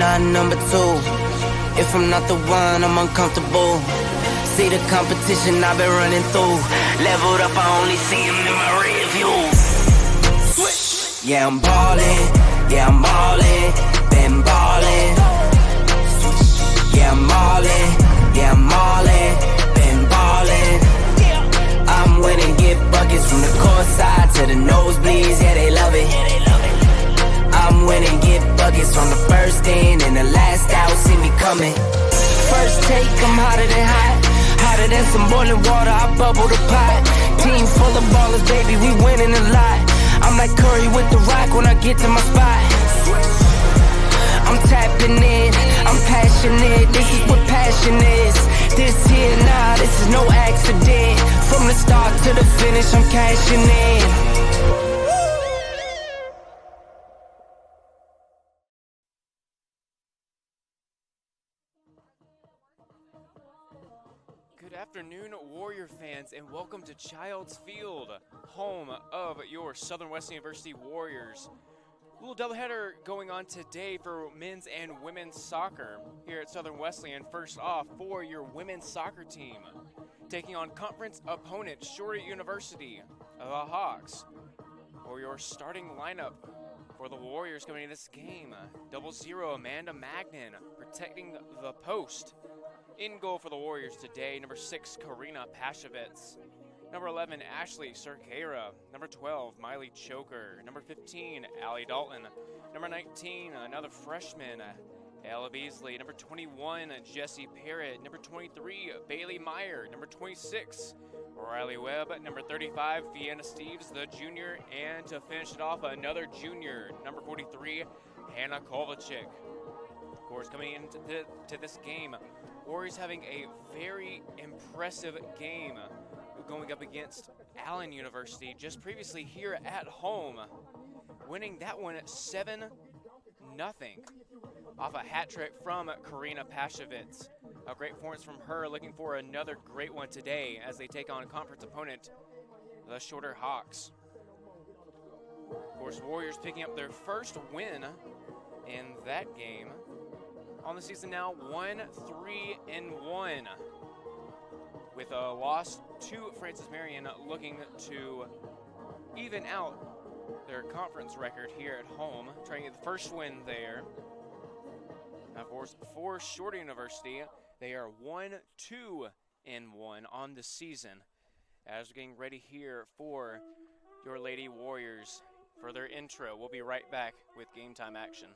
not number two. If I'm not the one, I'm uncomfortable. See the competition I've been running through. Leveled up, I only see them in my rear view. Switch. Yeah, I'm ballin'. Yeah, I'm ballin'. Been ballin'. Yeah, I'm ballin'. Yeah, I'm ballin'. Been ballin'. I'm winning, get buckets from the court side to the nosebleeds. Yeah, they love it. I'm winning, get buckets from the first in and the last out. See me coming. First take, I'm hotter than hot. Hotter than some boiling water, I bubble the pot. Team full of ballers, baby, we winning a lot. I'm like Curry with the rock when I get to my spot. I'm tapping in, I'm passionate. This is what passion is. This here, nah, this is no accident. From the start to the finish, I'm cashing in. Good afternoon, Warrior fans, and welcome to Childs Field, home of your Southern Wesleyan University Warriors. A little doubleheader going on today for men's and women's soccer here at Southern Wesleyan. First off, for your women's soccer team, taking on conference opponent Shorty University, the Hawks. For your starting lineup for the Warriors coming into this game, 00 Amanda Magnin protecting the post. In goal for the Warriors today, number 6, Karina Pashovitz. Number 11, Ashley Cerqueira. Number 12, Miley Choker. Number 15, Allie Dalton. Number 19, another freshman, Ella Beasley. Number 21, Jessie Parrott. Number 23, Bailey Meyer. Number 26, Riley Webb. Number 35, Vienna Steves, the junior. And to finish it off, another junior, number 43, Hannah Kovacic. Of course, coming into this game, Warriors having a very impressive game going up against Allen University just previously here at home, winning that one 7-0 off a hat trick from Karina Pashovitz. A great performance from her, looking for another great one today as they take on conference opponent, the Shorter Hawks. Of course, Warriors picking up their first win in that game. On the season now, 1-3-1, with a loss to Francis Marion, looking to even out their conference record here at home, trying to get the first win there. Of course, for Shorty University, they are 1-2-1 on the season, as we're getting ready here for your Lady Warriors for their intro. We'll be right back with game time action.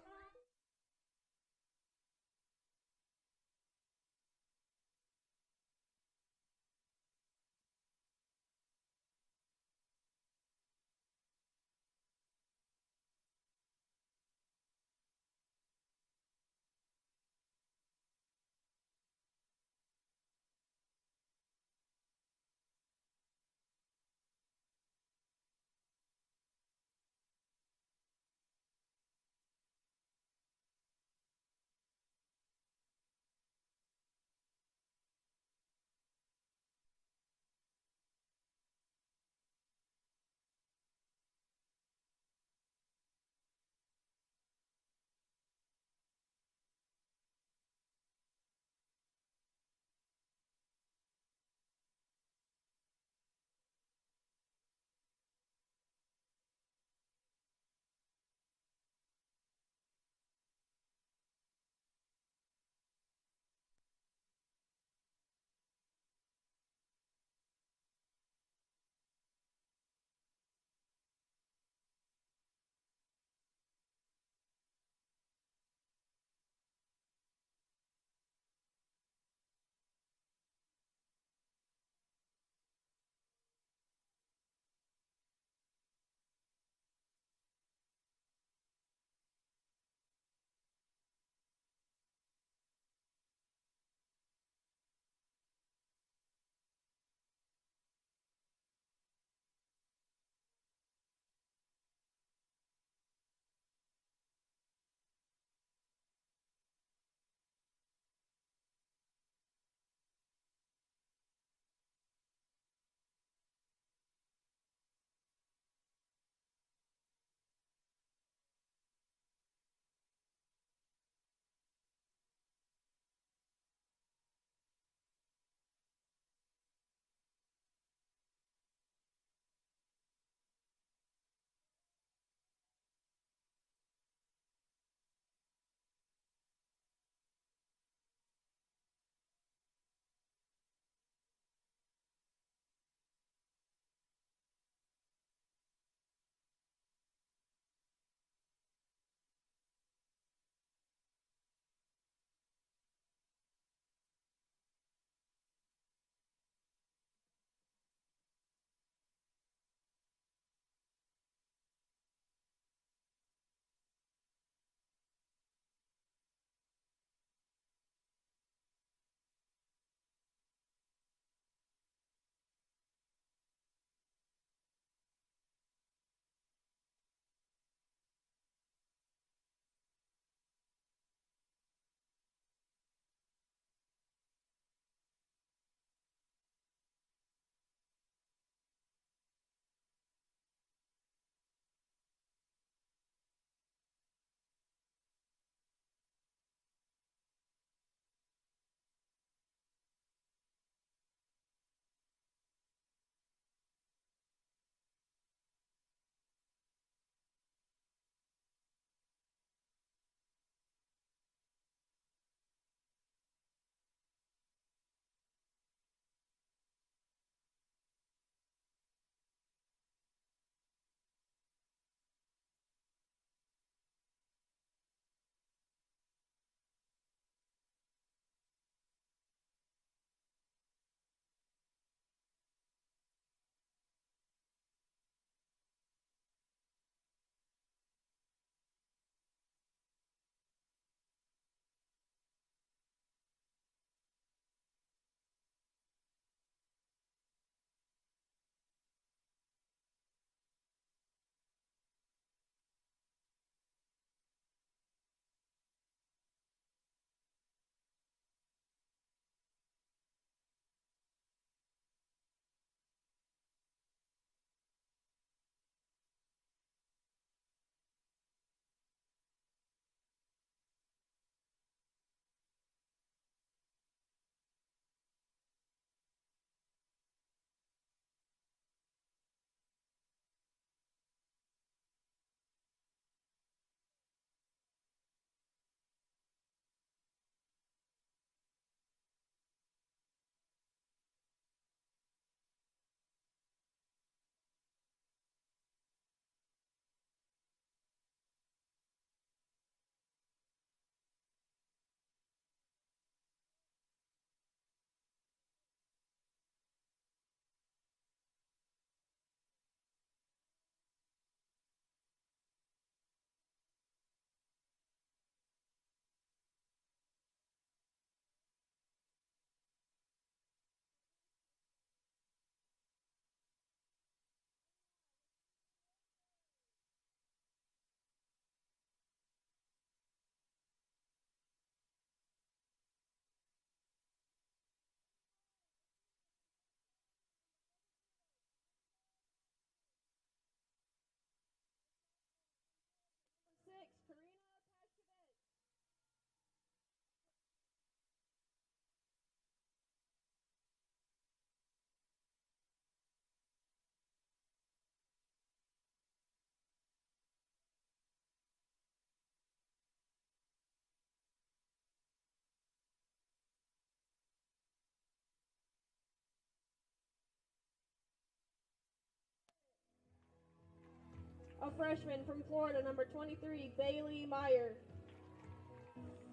A freshman from Florida, number 23, Bailey Meyer.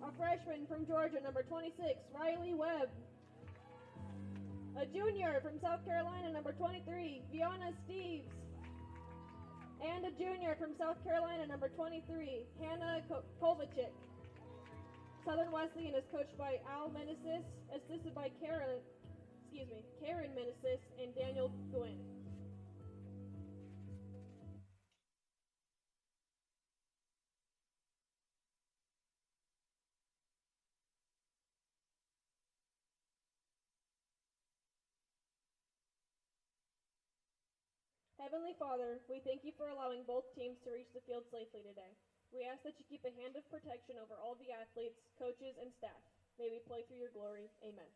A freshman from Georgia, number 26, Riley Webb. A junior from South Carolina, number 23, Fiona Steves. And a junior from South Carolina, number 23, Hannah Kovacic. Southern Wesleyan is coached by Al Meneses, assisted by Karen Meneses and Daniel Gwynn. Heavenly Father, we thank you for allowing both teams to reach the field safely today. We ask that you keep a hand of protection over all the athletes, coaches, and staff. May we play through your glory. Amen.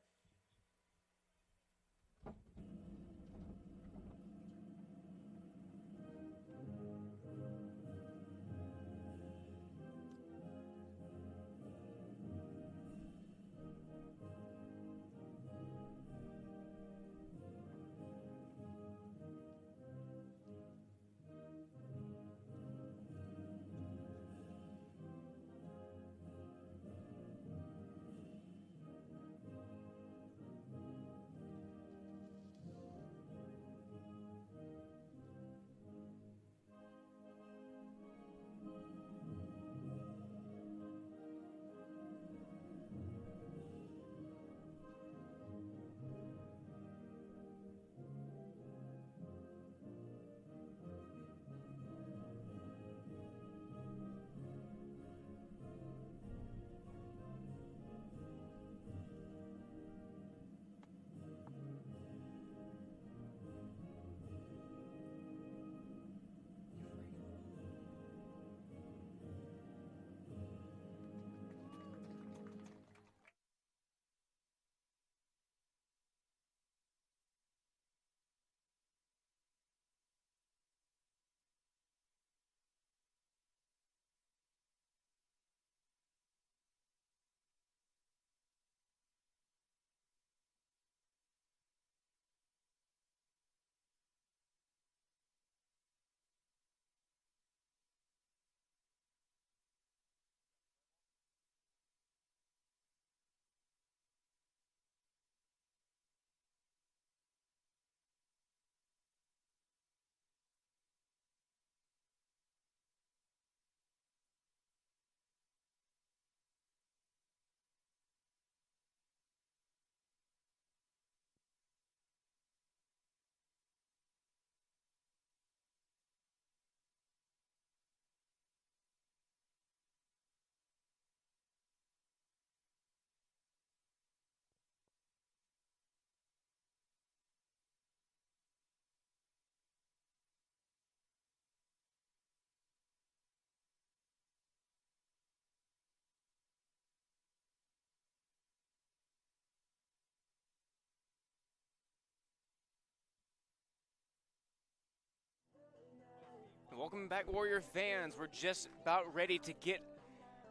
Welcome back, Warrior fans. We're just about ready to get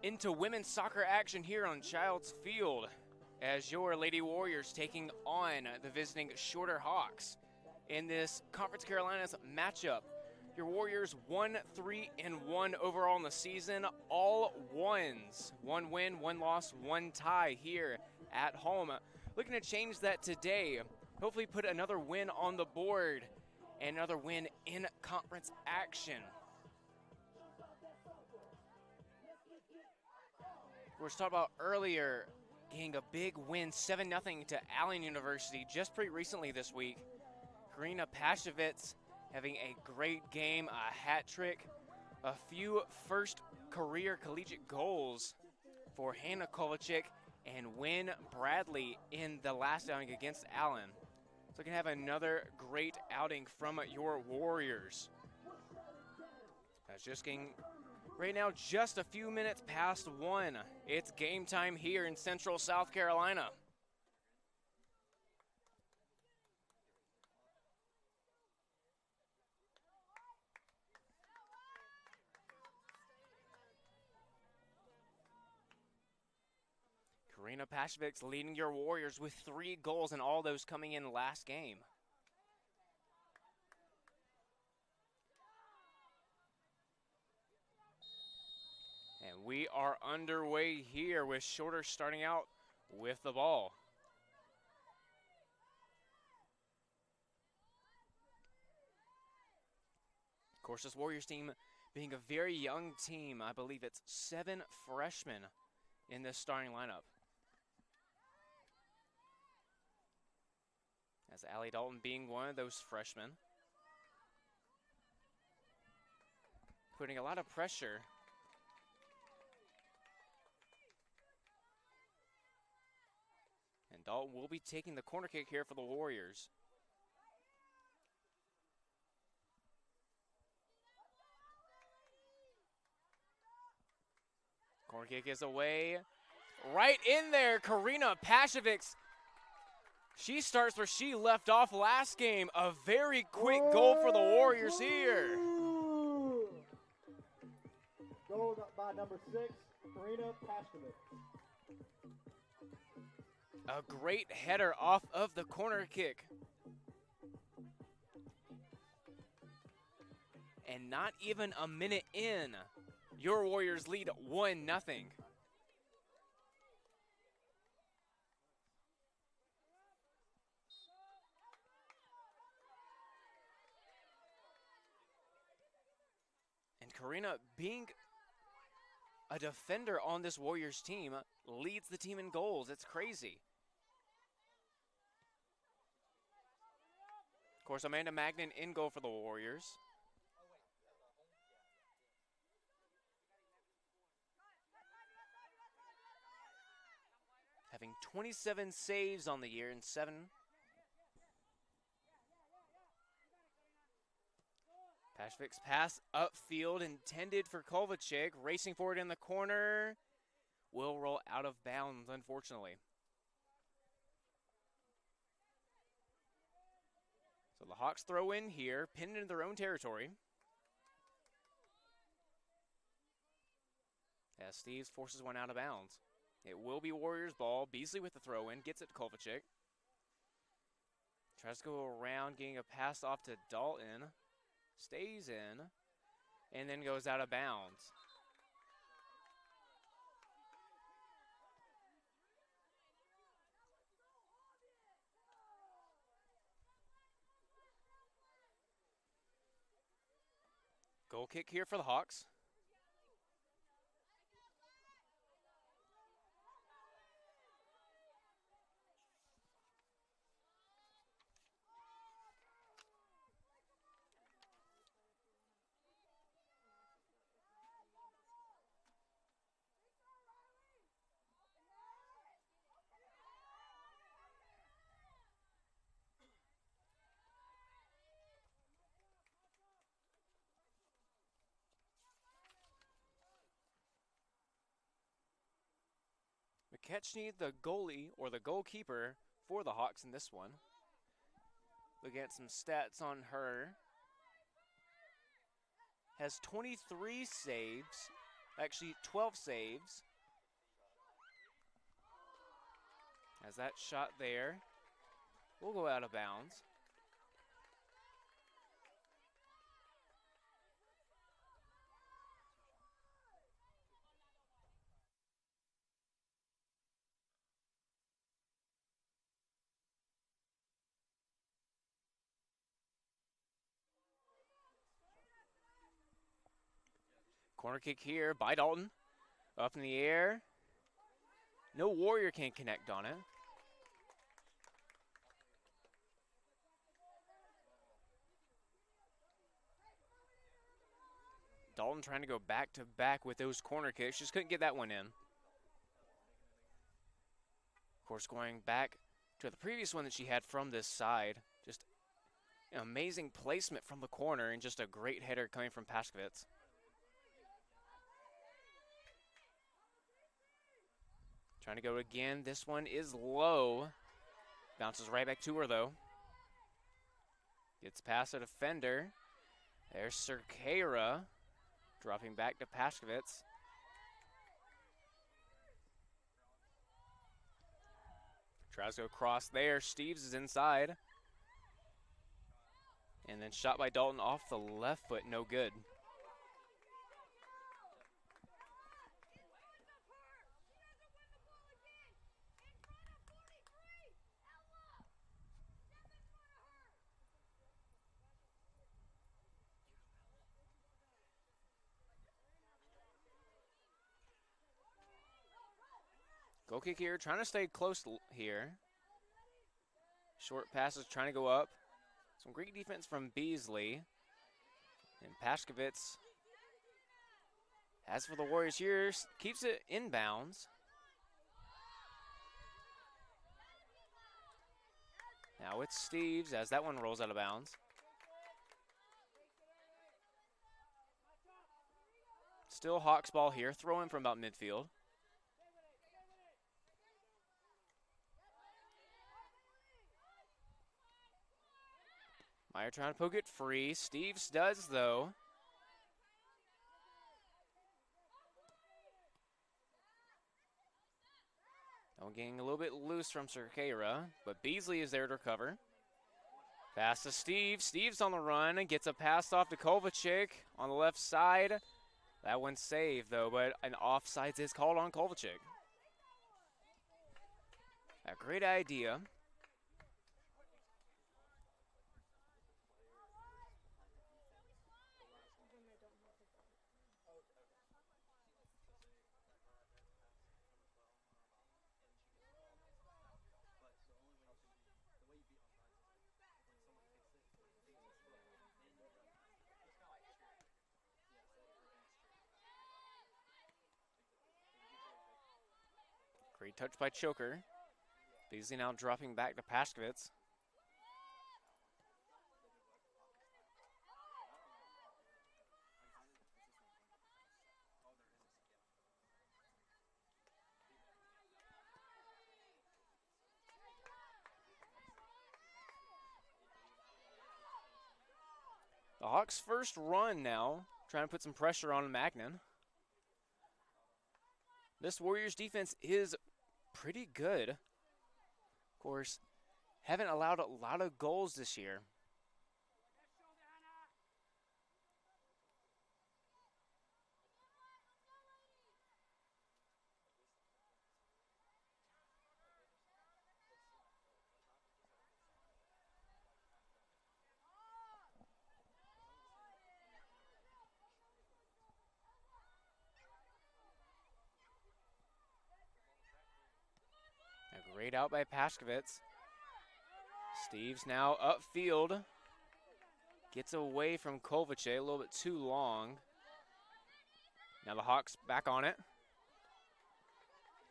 into women's soccer action here on Childs Field as your Lady Warriors taking on the visiting Shorter Hawks in this Conference Carolinas matchup. Your Warriors 1-3-1 overall in the season, all ones. 1 win, 1 loss, 1 tie here at home. Looking to change that today. Hopefully put another win on the board and another win in conference action. We were talking about earlier getting a big win, 7-0 to Allen University just pretty recently this week. Karina Pashovitz having a great game, a hat trick, a few first career collegiate goals for Hannah Kovacic and Wynn Bradley in the last outing against Allen. So we can have another great outing from your Warriors. That's just getting right now just a few minutes past 1. It's game time here in Central South Carolina. Karina Pashovic's leading your Warriors with 3 goals, and all those coming in last game. We are underway here with Shorter starting out with the ball. Of course, this Warriors team being a very young team, I believe it's 7 freshmen in this starting lineup. As Allie Dalton being one of those freshmen. Putting a lot of pressure. And Dalton will be taking the corner kick here for the Warriors. Corner kick is away. Right in there, Karina Pashevics. She starts where she left off last game. A very quick goal for the Warriors here. Goal by number 6, Karina Pashevics. A great header off of the corner kick. And not even a minute in, your Warriors lead 1-0. And Karina, being a defender on this Warriors team, leads the team in goals. It's crazy. Of course, Amanda Magnan in goal for the Warriors. Having 27 saves on the year and 7. Pashevics pass upfield intended for Kovacic. Racing forward in the corner. Will roll out of bounds, unfortunately. So the Hawks throw in here, pinned into their own territory. As Steves forces one out of bounds. It will be Warriors ball. Beasley with the throw in, gets it to Kovacic. Tries to go around, getting a pass off to Dalton. Stays in, and then goes out of bounds. Goal kick here for the Hawks. McKechnie, the goalie, or the goalkeeper for the Hawks in this one. Looking at some stats on her. Has 23 saves, actually 12 saves. As that shot there will go out of bounds. Corner kick here by Dalton. Up in the air. No Warrior can connect on it. Dalton trying to go back to back with those corner kicks. Just couldn't get that one in. Of course, going back to the previous one that she had from this side. Just an amazing placement from the corner and just a great header coming from Pashevics. Trying to go again. This one is low. Bounces right back to her, though. Gets past a defender. There's Cerqueira. Dropping back to Pashevics. Tries to go across there. Steves is inside. And then shot by Dalton off the left foot. No good. Goal kick here, trying to stay close here. Short passes trying to go up. Some great defense from Beasley. And Pashkovitz, as for the Warriors here, keeps it inbounds. Now it's Steves as that one rolls out of bounds. Still Hawks ball here, throw in from about midfield. Meyer trying to poke it free. Steves does, though. Now getting a little bit loose from Cerqueira, but Beasley is there to recover. Pass to Steve. Steve's on the run and gets a pass off to Kovacic on the left side. That one's saved, though, but an offsides is called on Kovacic. A great idea. Great touch by Choker. Beasley now dropping back to Pashkovitz. The Hawks' first run now, trying to put some pressure on Magnan. This Warriors defense is pretty good. Of course, haven't allowed a lot of goals this year. Great out by Pashkovitz. Steves now upfield. Gets away from Kovacic, a little bit too long. Now the Hawks back on it.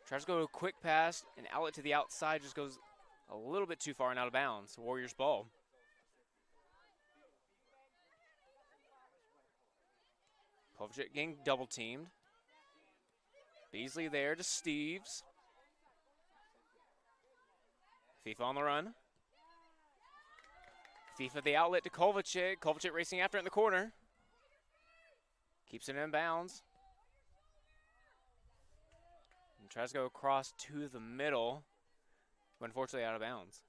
Tries to go to a quick pass, and outlet to the outside just goes a little bit too far and out of bounds. Warriors ball. Kovacic getting double teamed. Beasley there to Steves. FIFA on the run. FIFA the outlet to Kovacic. Kovacic racing after it in the corner. Keeps it in bounds. And tries to go across to the middle, but unfortunately out of bounds.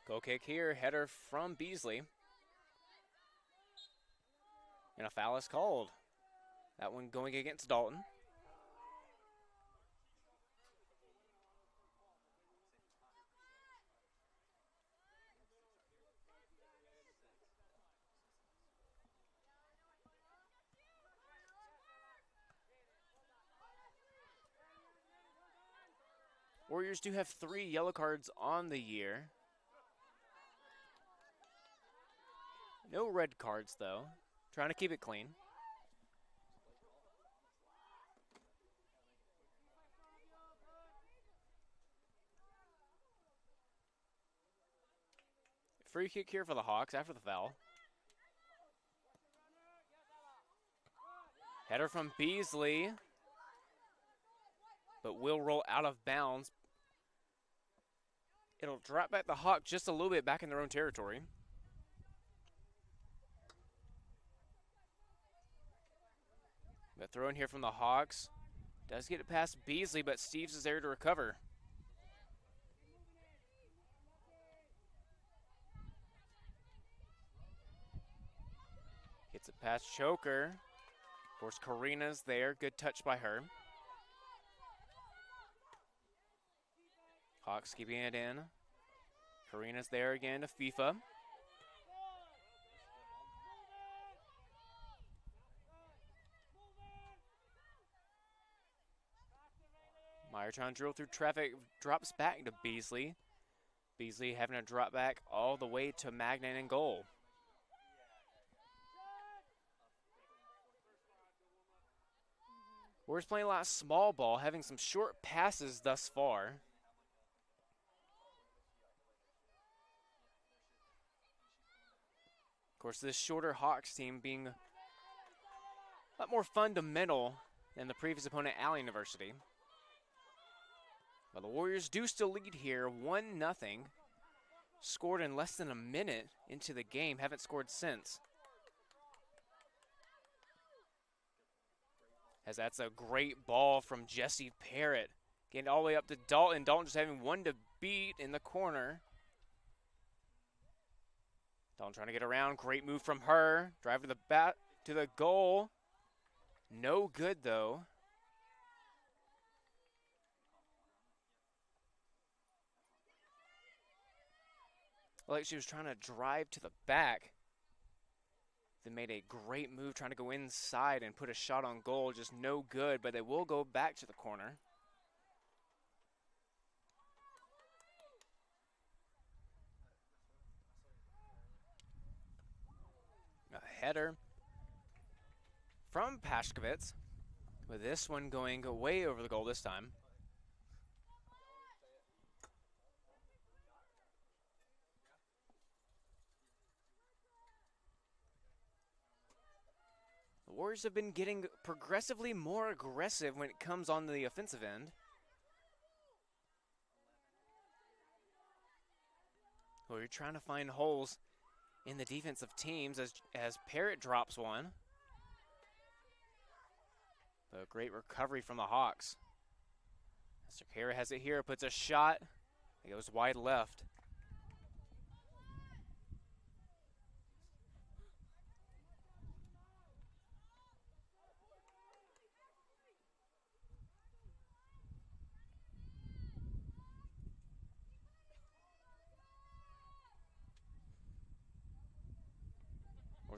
Goal kick here, header from Beasley. And a foul is called. That one going against Dalton. Warriors do have 3 yellow cards on the year. No red cards, though. Trying to keep it clean. Free kick here for the Hawks after the foul. Header from Beasley, but will roll out of bounds. It'll drop back the Hawk just a little bit back in their own territory. But throw in here from the Hawks. Does get it past Beasley, but Steves is there to recover. Gets it past Choker. Of course, Karina's there. Good touch by her. Hawks keeping it in. Karina's there again to FIFA. Meyer trying to drill through traffic, drops back to Beasley. Beasley having to drop back all the way to Magnan in goal. Warriors playing a lot of small ball, having some short passes thus far. Of course, this shorter Hawks team being a lot more fundamental than the previous opponent, Allen University. But the Warriors do still lead here, 1-0. Scored in less than a minute into the game, haven't scored since. As that's a great ball from Jesse Parrott. Getting all the way up to Dalton. Dalton just having one to beat in the corner. Dalton trying to get around. Great move from her. Drive to the bat to the goal. No good though. Like she was trying to drive to the back. They made a great move trying to go inside and put a shot on goal. Just no good, but they will go back to the corner. A header from Pashkovitz, with this one going way over the goal this time. The Warriors have been getting progressively more aggressive when it comes on the offensive end. We're trying to find holes in the defensive teams as Parrott drops one. But a great recovery from the Hawks. Mr. Parrott has it here, puts a shot. It goes wide left.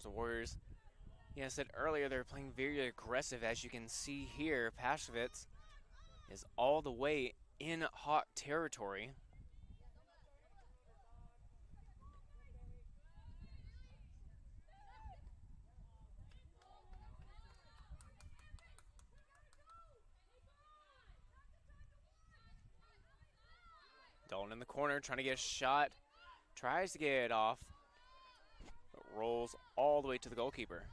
The Warriors, yeah, I said earlier they're playing very aggressive. As you can see here, Pashkovitz is all the way in Hawk territory. Dalton in the corner trying to get a shot, tries to get it off. Rolls all the way to the goalkeeper.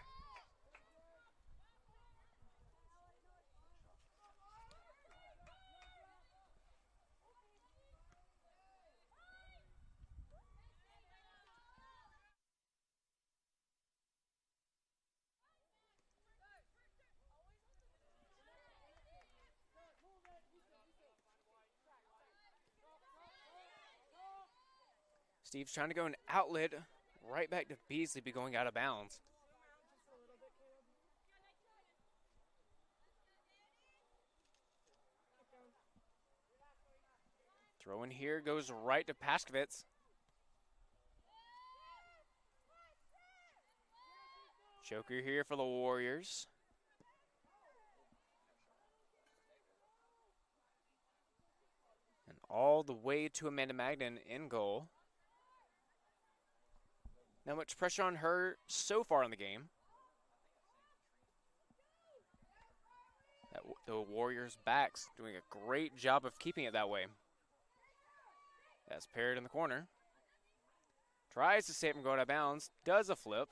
Steve's trying to go an outlet. Right back to Beasley, be going out of bounds. Throw in here, goes right to Pashkovitz. Choker here for the Warriors. And all the way to Amanda Magnan in goal. Not much pressure on her so far in the game. The Warriors' backs doing a great job of keeping it that way. That's Parrott in the corner. Tries to save him going out of bounds. Does a flip.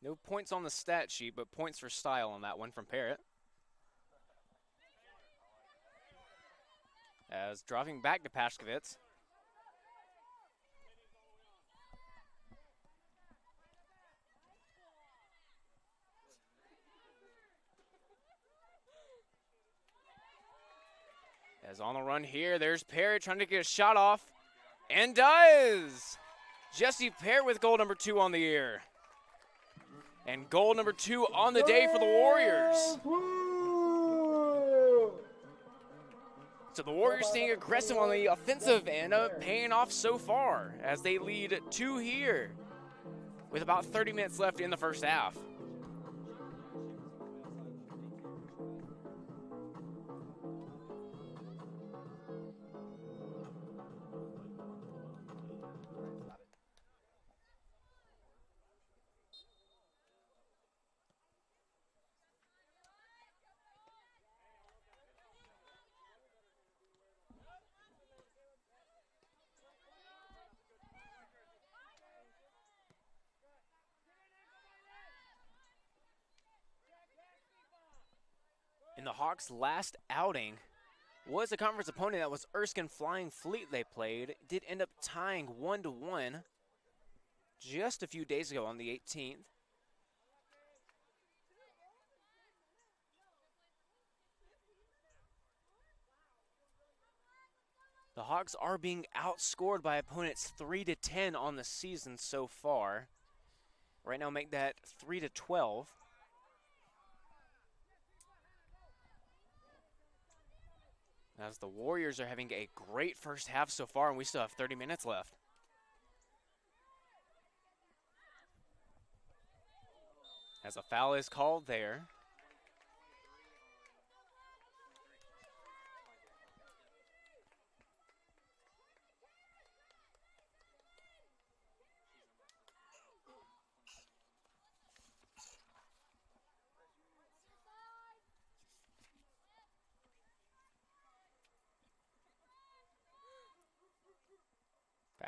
No points on the stat sheet, but points for style on that one from Parrott. As dropping back to Pashkovitz. As on the run here, there's Parrott trying to get a shot off. And does! Jesse Pear with goal number 2 on the year. And goal number 2 on the day for the Warriors. So the Warriors staying aggressive on the offensive end, paying off so far as they lead 2 here with about 30 minutes left in the first half. In the Hawks' last outing was a conference opponent that was Erskine Flying Fleet they played. Did end up tying 1-1 just a few days ago on the 18th. The Hawks are being outscored by opponents 3-10 on the season so far. Right now make that 3-12. As the Warriors are having a great first half so far, and we still have 30 minutes left. As a foul is called there.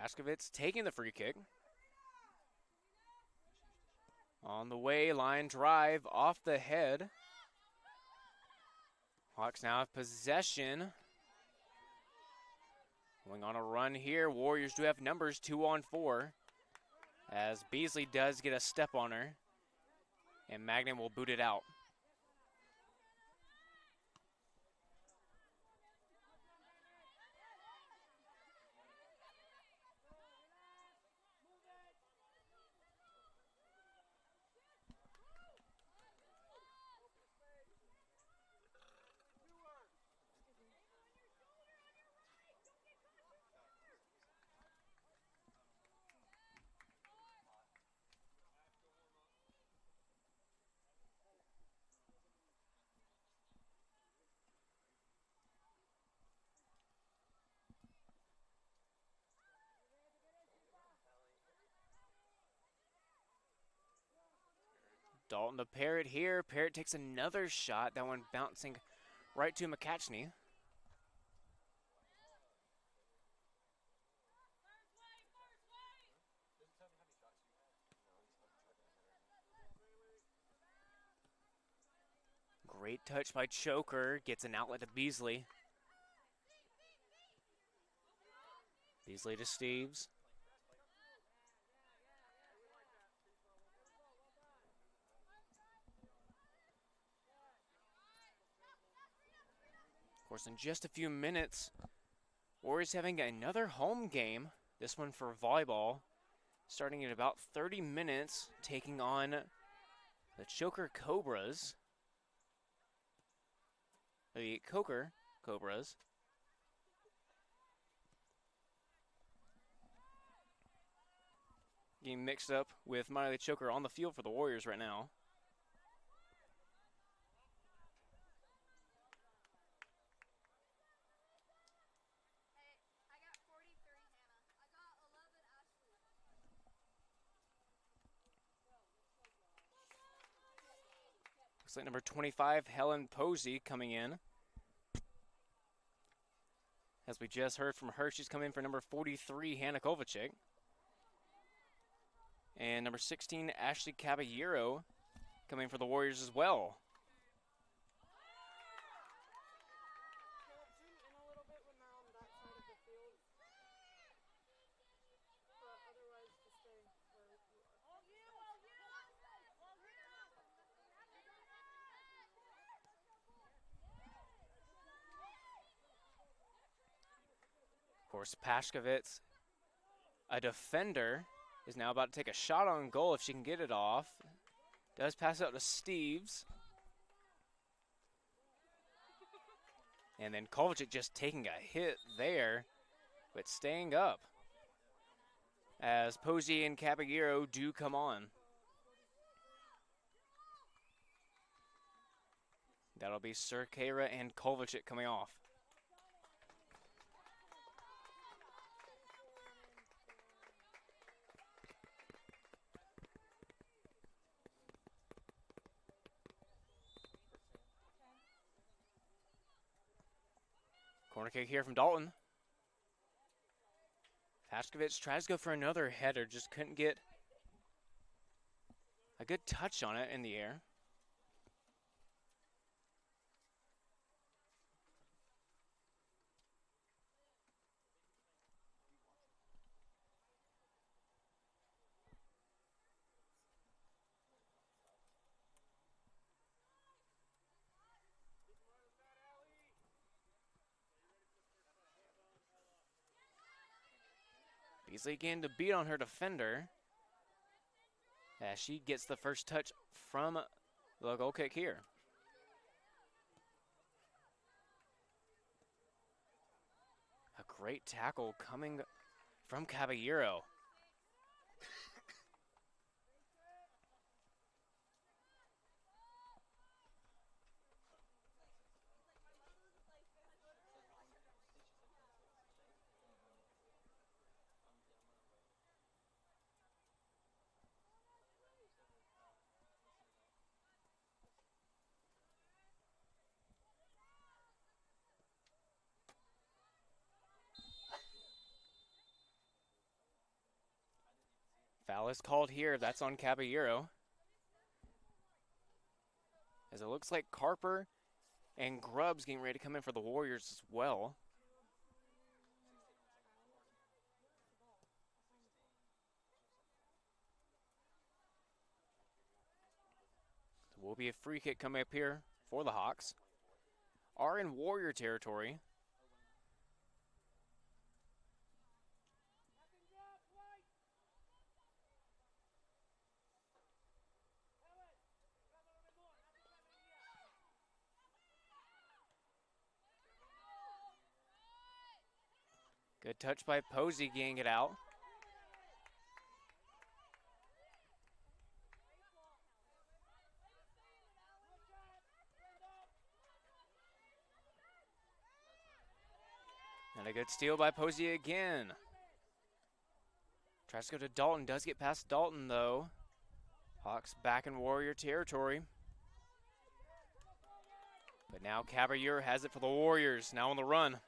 Vaskovits taking the free kick. On the way, line drive off the head. Hawks now have possession. Going on a run here. Warriors do have numbers 2-on-4. As Beasley does get a step on her. And Magnan will boot it out. Dalton to Parrott here. Parrott takes another shot. That one bouncing right to McCatchney. Great touch by Choker. Gets an outlet to Beasley. Beasley to Steves. Of course, in just a few minutes, Warriors having another home game. This one for volleyball. Starting at about 30 minutes, taking on the Choker Cobras. The Coker Cobras. Getting mixed up with Miley Choker on the field for the Warriors right now. Looks like number 25, Helen Posey, coming in. As we just heard from her, she's coming in for number 43, Hannah Kovacic. And number 16, Ashley Caballero, coming for the Warriors as well. Of course, Pashkovitz A defender is now about to take a shot on goal if she can get it off. Does pass it out to Steves. And then Kovacic just taking a hit there, but staying up as Posey and Caballero do come on. That'll be Cerqueira and Kovacic coming off. Corner kick here from Dalton. Pashkovich tries to go for another header, just couldn't get a good touch on it in the air. Beasley again to beat on her defender as she gets the first touch from the goal kick here. A great tackle coming from Caballero. Foul is called here. That's on Caballero. As it looks like Carper and Grubbs getting ready to come in for the Warriors as well. So will be a free kick coming up here for the Hawks. Are in Warrior territory. Good touch by Posey, getting it out. And a good steal by Posey again. Tries to go to Dalton, does get past Dalton though. Hawks back in Warrior territory. But now Caballero has it for the Warriors, now on the run.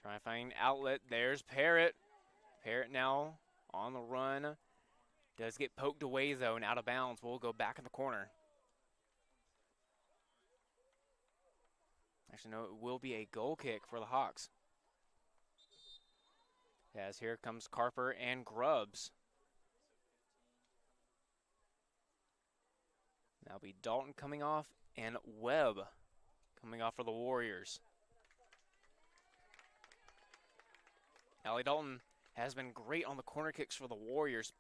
Trying to find outlet. There's Parrott. Parrott now on the run. Does get poked away though and out of bounds. We'll go back in the corner. Actually, no, it will be a goal kick for the Hawks. As here comes Carper and Grubbs. That'll be Dalton coming off and Webb coming off for the Warriors. Allie Dalton has been great on the corner kicks for the Warriors.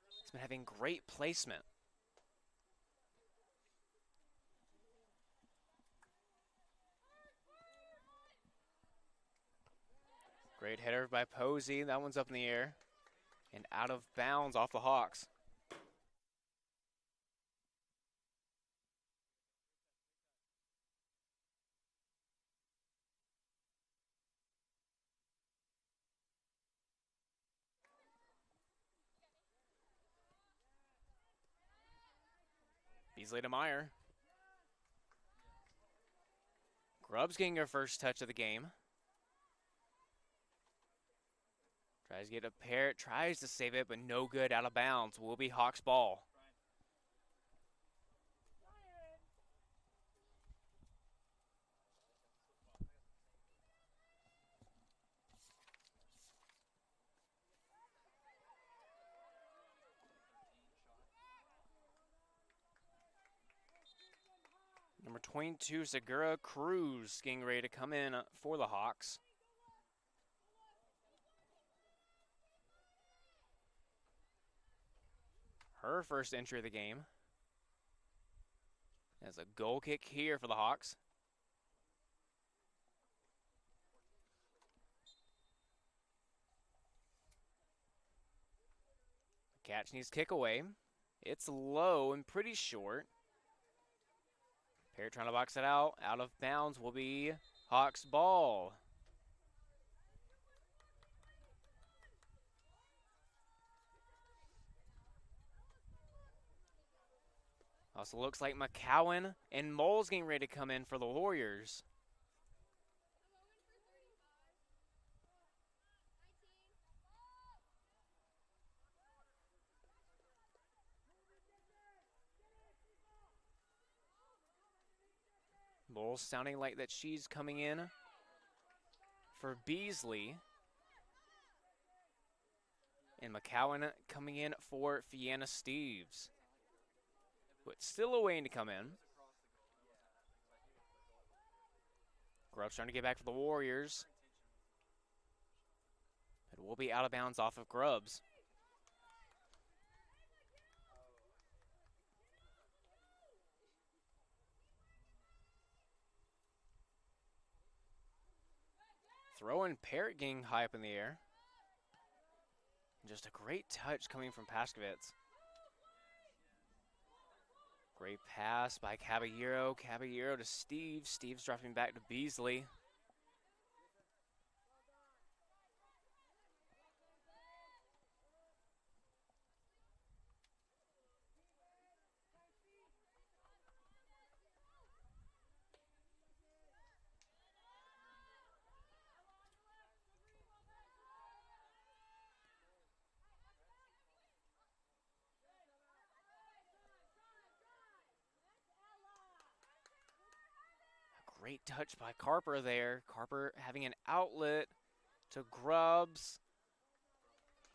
He's been having great placement. Great header by Posey. That one's up in the air and out of bounds off the Hawks. Beasley to Meyer. Grubbs getting her first touch of the game. Tries to get a Parrott, tries to save it, but no good, out of bounds. Will be Hawks ball. Number 22, Segura Cruz, getting ready to come in for the Hawks. her first entry of the game. There's a goal kick here for the Hawks. Catch needs kick away. It's low and pretty short. Parrott trying to box it out. Out of bounds will be Hawks ball. Also looks like McCowan and Moles getting ready to come in for the Warriors. Moles sounding like that she's coming in for Beasley. And McCowan coming in for Fianna Steves. But still waiting to come in. Grubbs trying to get back for the Warriors. It will be out of bounds off of Grubbs. Throwing Parrott getting high up in the air. Just a great touch coming from Paskovitz. Great pass by Caballero. Caballero to Steve. Steve's dropping back to Beasley. Great touch by Carper there. Carper having an outlet to Grubbs.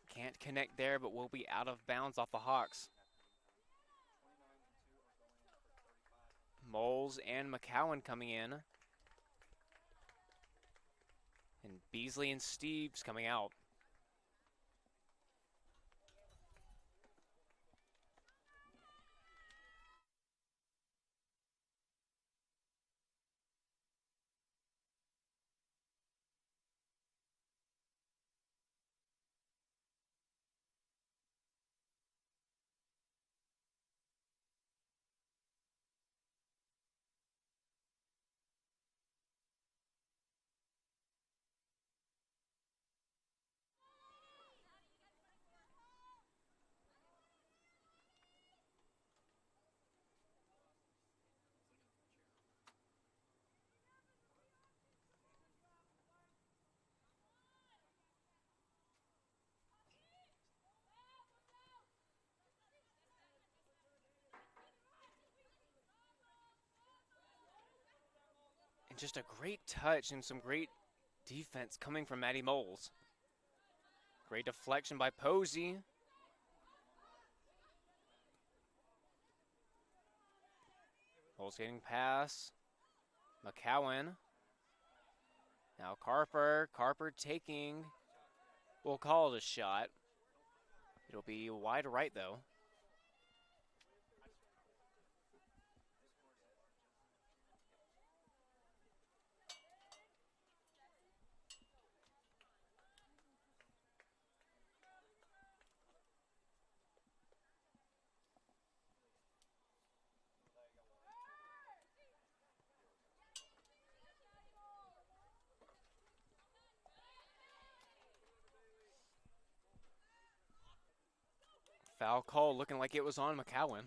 Can't connect there, but will be out of bounds off the Hawks. Moles and McCowan coming in. And Beasley and Steves coming out. Just a great touch and some great defense coming from Maddie Moles. Great deflection by Posey. Moles getting pass. McCowan. Now Carper. Carper taking. We'll call it a shot. It'll be wide right though. Foul call looking like it was on McCowan.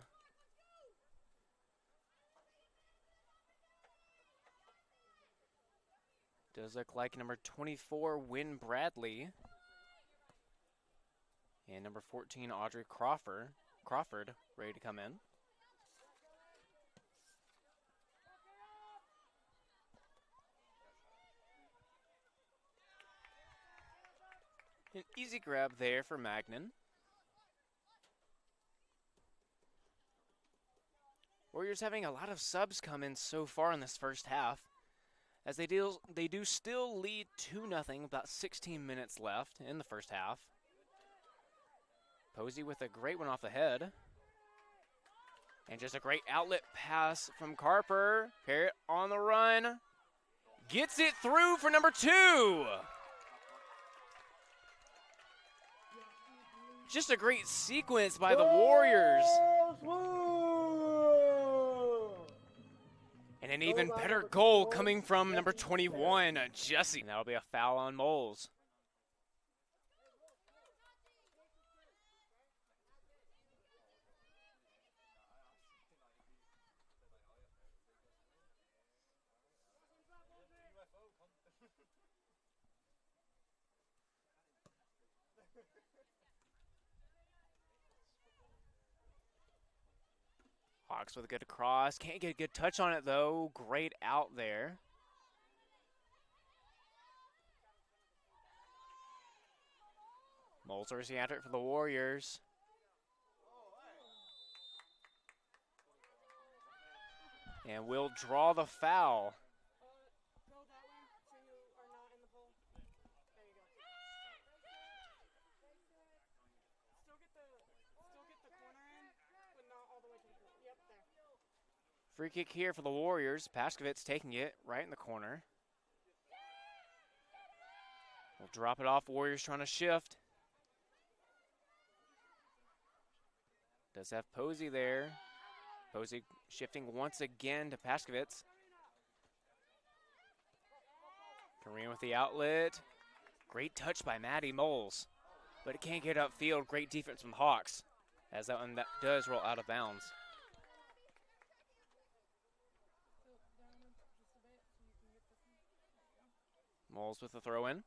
Does look like number 24, Wynn Bradley. And number 14, Audrey Crawford, ready to come in. An easy grab there for Magnan. Warriors having a lot of subs come in so far in this first half, as they do still lead 2-0, about 16 minutes left in the first half. Posey with a great one off the head. And just a great outlet pass from Carper. Parrott on the run. Gets it through for number 2. Just a great sequence by the Warriors. And an even better goal coming from number 21, Jesse. And that'll be a foul on Moles. Hawks with a good cross. Can't get a good touch on it, though. Great out there. Moles racing after it for the Warriors. And will draw the foul. Go that way so you are not in the pole. There you go. Still get the corner in, but not all the way to the pool. Yep, there. Free kick here for the Warriors. Pashkovitz taking it right in the corner. We'll drop it off. Warriors trying to shift. Does have Posey there. Posey shifting once again to Pashkovitz. Kareem with the outlet. Great touch by Maddie Moles, but it can't get upfield. Great defense from the Hawks, as that one does roll out of bounds. Moles with the throw in.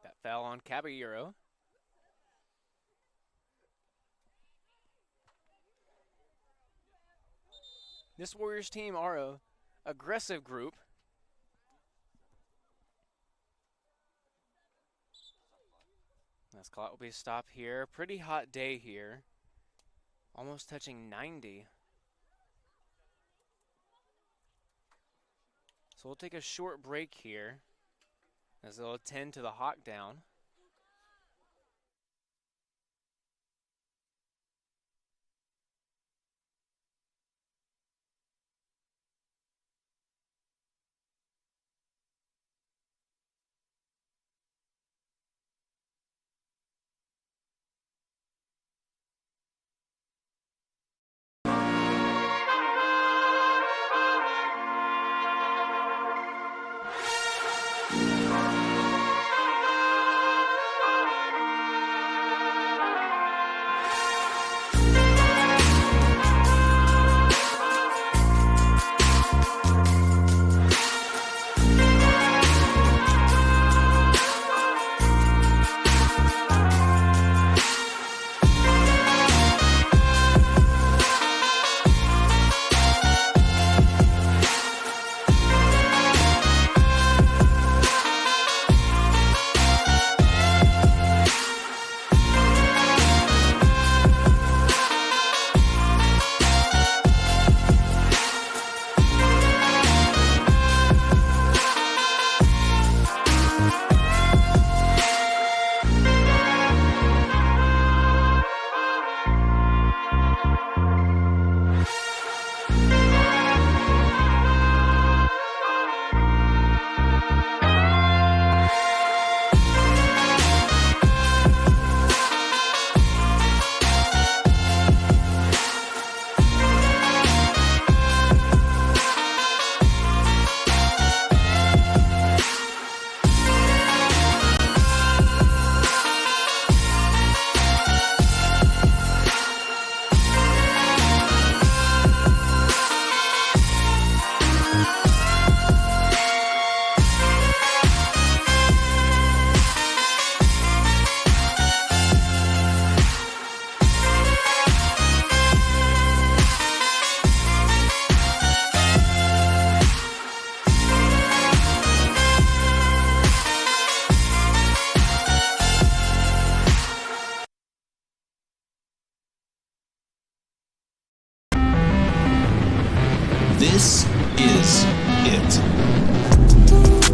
That foul on Caballero. This Warriors team are a aggressive group. This clock will be stopped here. Pretty hot day here. Almost touching 90. So we'll take a short break here as they'll attend to the hawk down.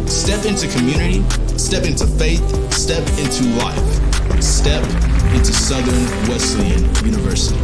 Step into community, step into faith, step into life. Step into Southern Wesleyan University.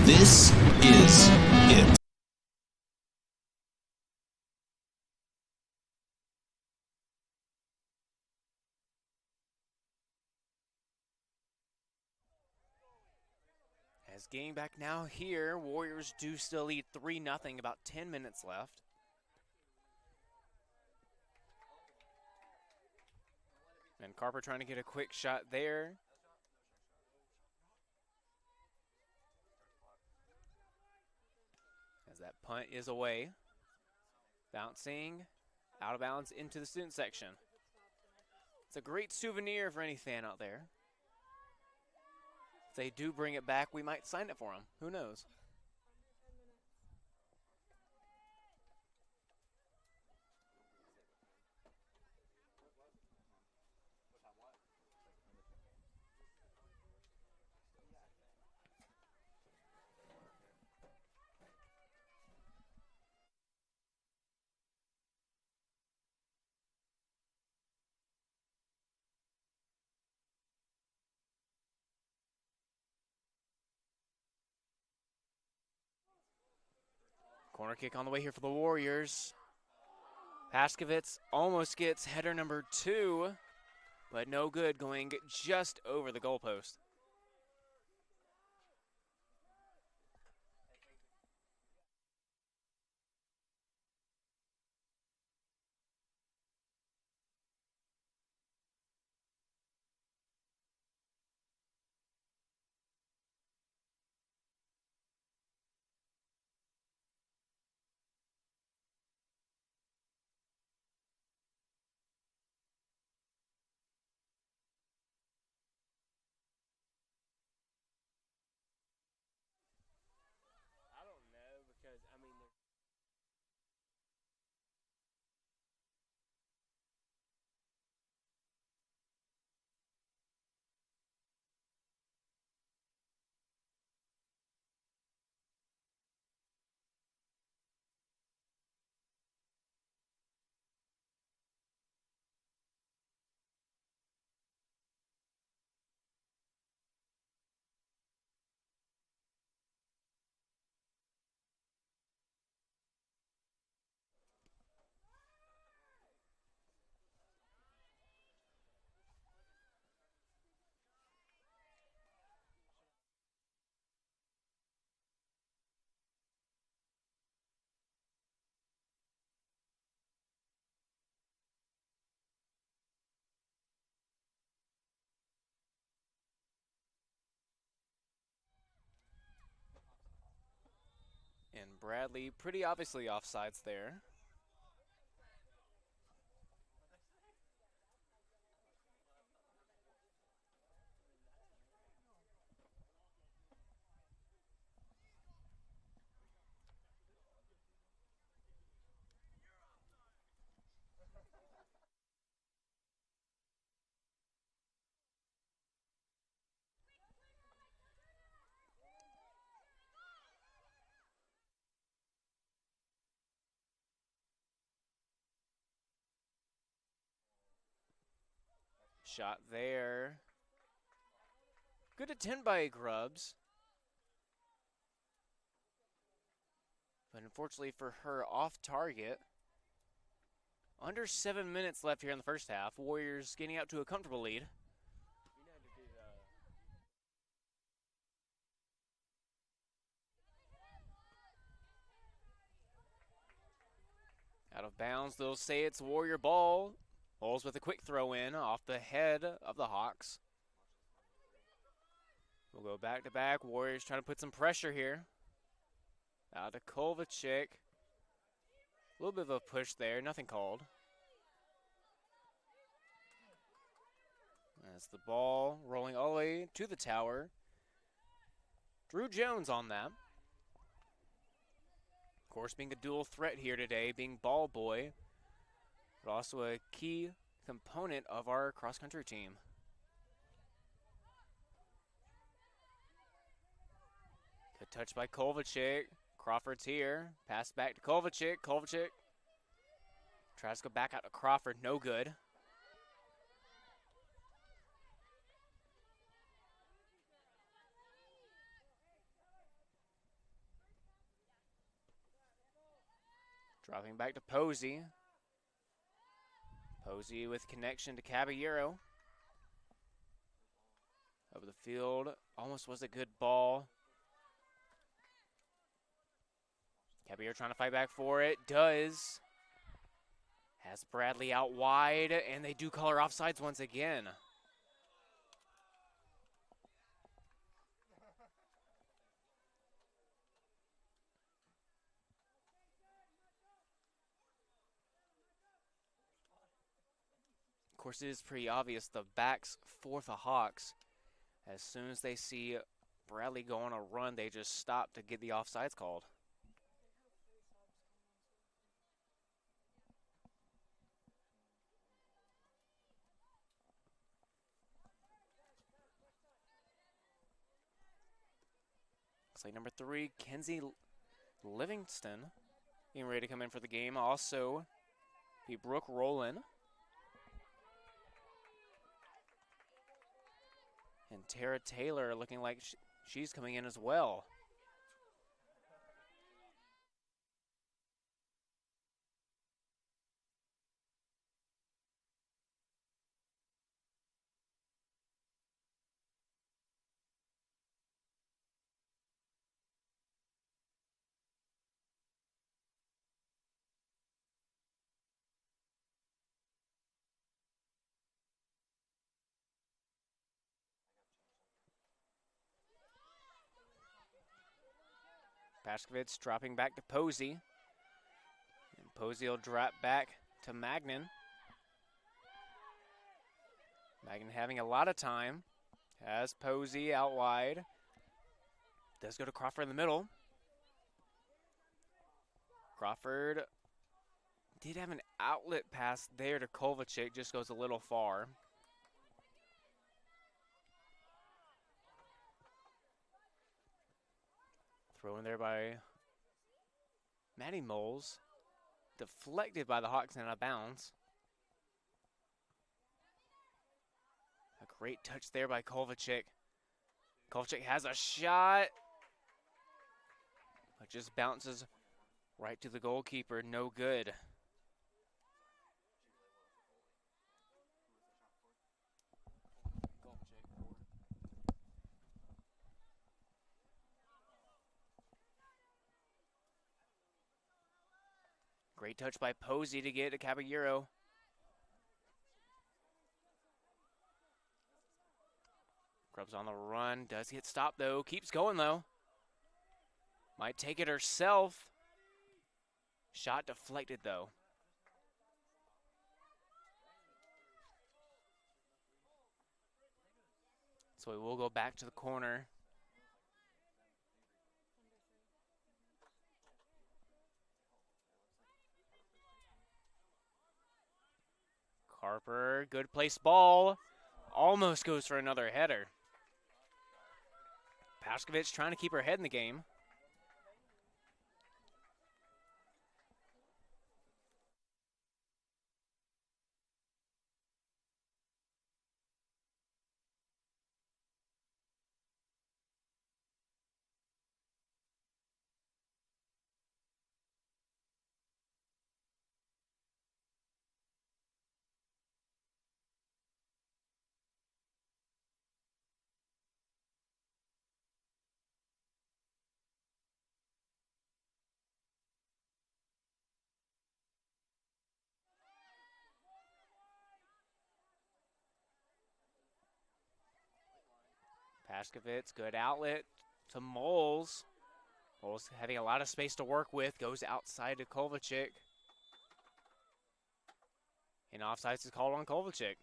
This is it. As getting back now here, Warriors do still lead 3-0, about 10 minutes left. And Carper trying to get a quick shot there. As that punt is away. Bouncing out of bounds into the student section. It's a great souvenir for any fan out there. If they do bring it back, we might sign it for them. Who knows? Corner kick on the way here for the Warriors. Paskovitz almost gets header number 2, but no good, going just over the goalpost. And Bradley pretty obviously offsides there. Shot there. Good attempt by Grubbs. But unfortunately for her, off target. Under 7 minutes left here in the first half. Warriors getting out to a comfortable lead. Out of bounds, they'll say it's Warrior ball. Bowles with a quick throw in off the head of the Hawks. We'll go back to back. Warriors trying to put some pressure here. Out to Kovacic. A little bit of a push there, nothing called. That's the ball rolling all the way to the tower. Drew Jones on that. Of course, being a dual threat here today, being ball boy, but also a key component of our cross-country team. Good touch by Kovacic. Crawford's here. Pass back to Kovacic. Kovacic tries to go back out to Crawford. No good. Dropping back to Posey. Posey with connection to Caballero. Over the field. Almost was a good ball. Caballero trying to fight back for it. Does. Has Bradley out wide, and they do call her offsides once again. Of course, it is pretty obvious the backs for the Hawks. As soon as they see Bradley go on a run, they just stop to get the offsides called. Looks like number 3, Kenzie Livingston, getting ready to come in for the game. Also, be Brooke Rowland. And Tara Taylor looking like she's coming in as well. Pashkovich dropping back to Posey. And Posey will drop back to Magnan. Magnan having a lot of time. Has Posey out wide. Does go to Crawford in the middle. Crawford did have an outlet pass there to Kovacic, just goes a little far. Thrown there by Maddie Moles. Deflected by the Hawks and out of bounds. A great touch there by Kovacic. Kovacic has a shot. But just bounces right to the goalkeeper. No good. Great touch by Posey to get to Caballero. Grubbs on the run. Does get stopped, though. Keeps going, though. Might take it herself. Shot deflected, though. So we will go back to the corner. Harper, good place ball. Almost goes for another header. Pashkovich trying to keep her head in the game. Pashkovitz, good outlet to Moles. Moles having a lot of space to work with, goes outside to Kovacic. And offsides is called on Kovacic.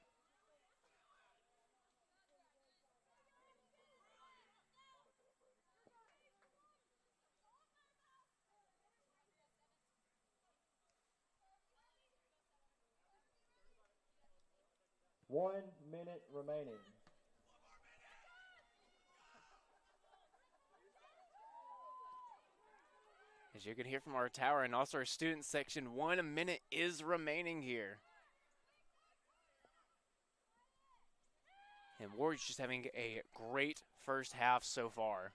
One minute remaining. As you can hear from our tower and also our student section, 1 minute is remaining here. And Warriors just having a great first half so far.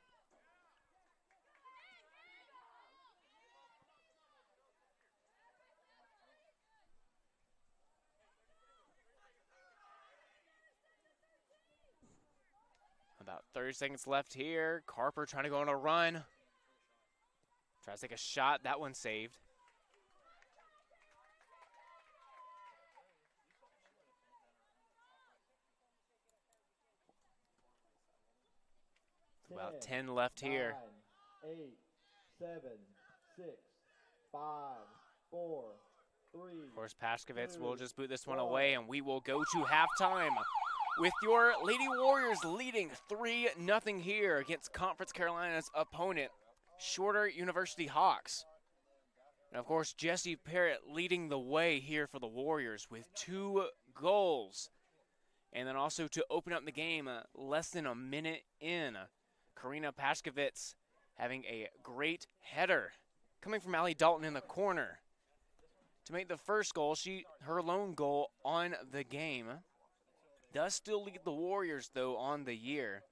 About 30 seconds left here. Carper trying to go on a run. Tries to take a shot. That one saved. About 10 left here. 9, 8, 7, 6, 5, 4, 3. Of course, Pashkovitz will just boot this one away, and we will go to halftime with your Lady Warriors leading 3-0 here against Conference Carolina's opponent, Shorter University Hawks. And of course, Jesse Parrott leading the way here for the Warriors with 2 goals. And then also to open up the game less than a minute in, Karina Pashkovitz having a great header coming from Allie Dalton in the corner to make the first goal. Her lone goal on the game. Does still lead the Warriors though on the year,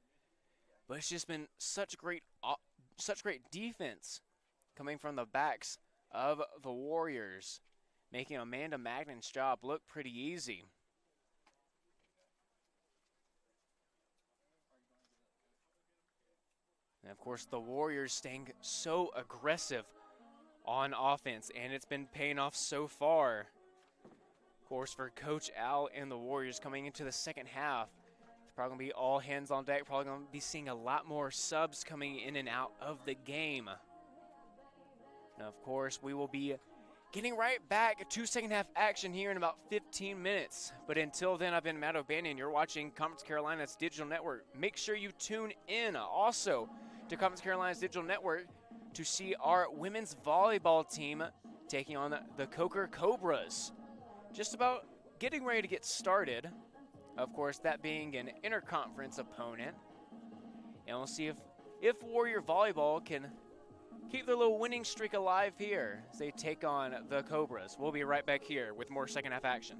but it's just been such great defense coming from the backs of the Warriors, making Amanda Magnan's job look pretty easy. And of course, the Warriors staying so aggressive on offense, and it's been paying off so far. Of course, for Coach Al and the Warriors coming into the second half, it's probably going to be all hands on deck. Probably going to be seeing a lot more subs coming in and out of the game. Now, of course, we will be getting right back to second half action here in about 15 minutes. But until then, I've been Matt O'Banion. You're watching Conference Carolina's Digital Network. Make sure you tune in also to Conference Carolina's Digital Network to see our women's volleyball team taking on the Coker Cobras. Just about getting ready to get started. Of course, that being an interconference opponent. And we'll see if Warrior Volleyball can keep their little winning streak alive here as they take on the Cobras. We'll be right back here with more second half action.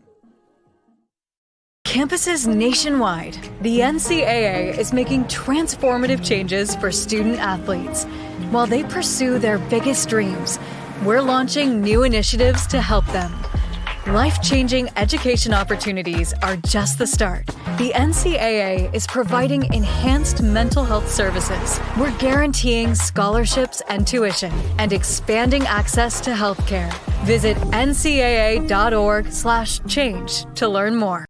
Campuses nationwide, the NCAA is making transformative changes for student athletes. While they pursue their biggest dreams, we're launching new initiatives to help them. Life-changing education opportunities are just the start. The NCAA is providing enhanced mental health services. We're guaranteeing scholarships and tuition and expanding access to healthcare. Visit ncaa.org/change to learn more.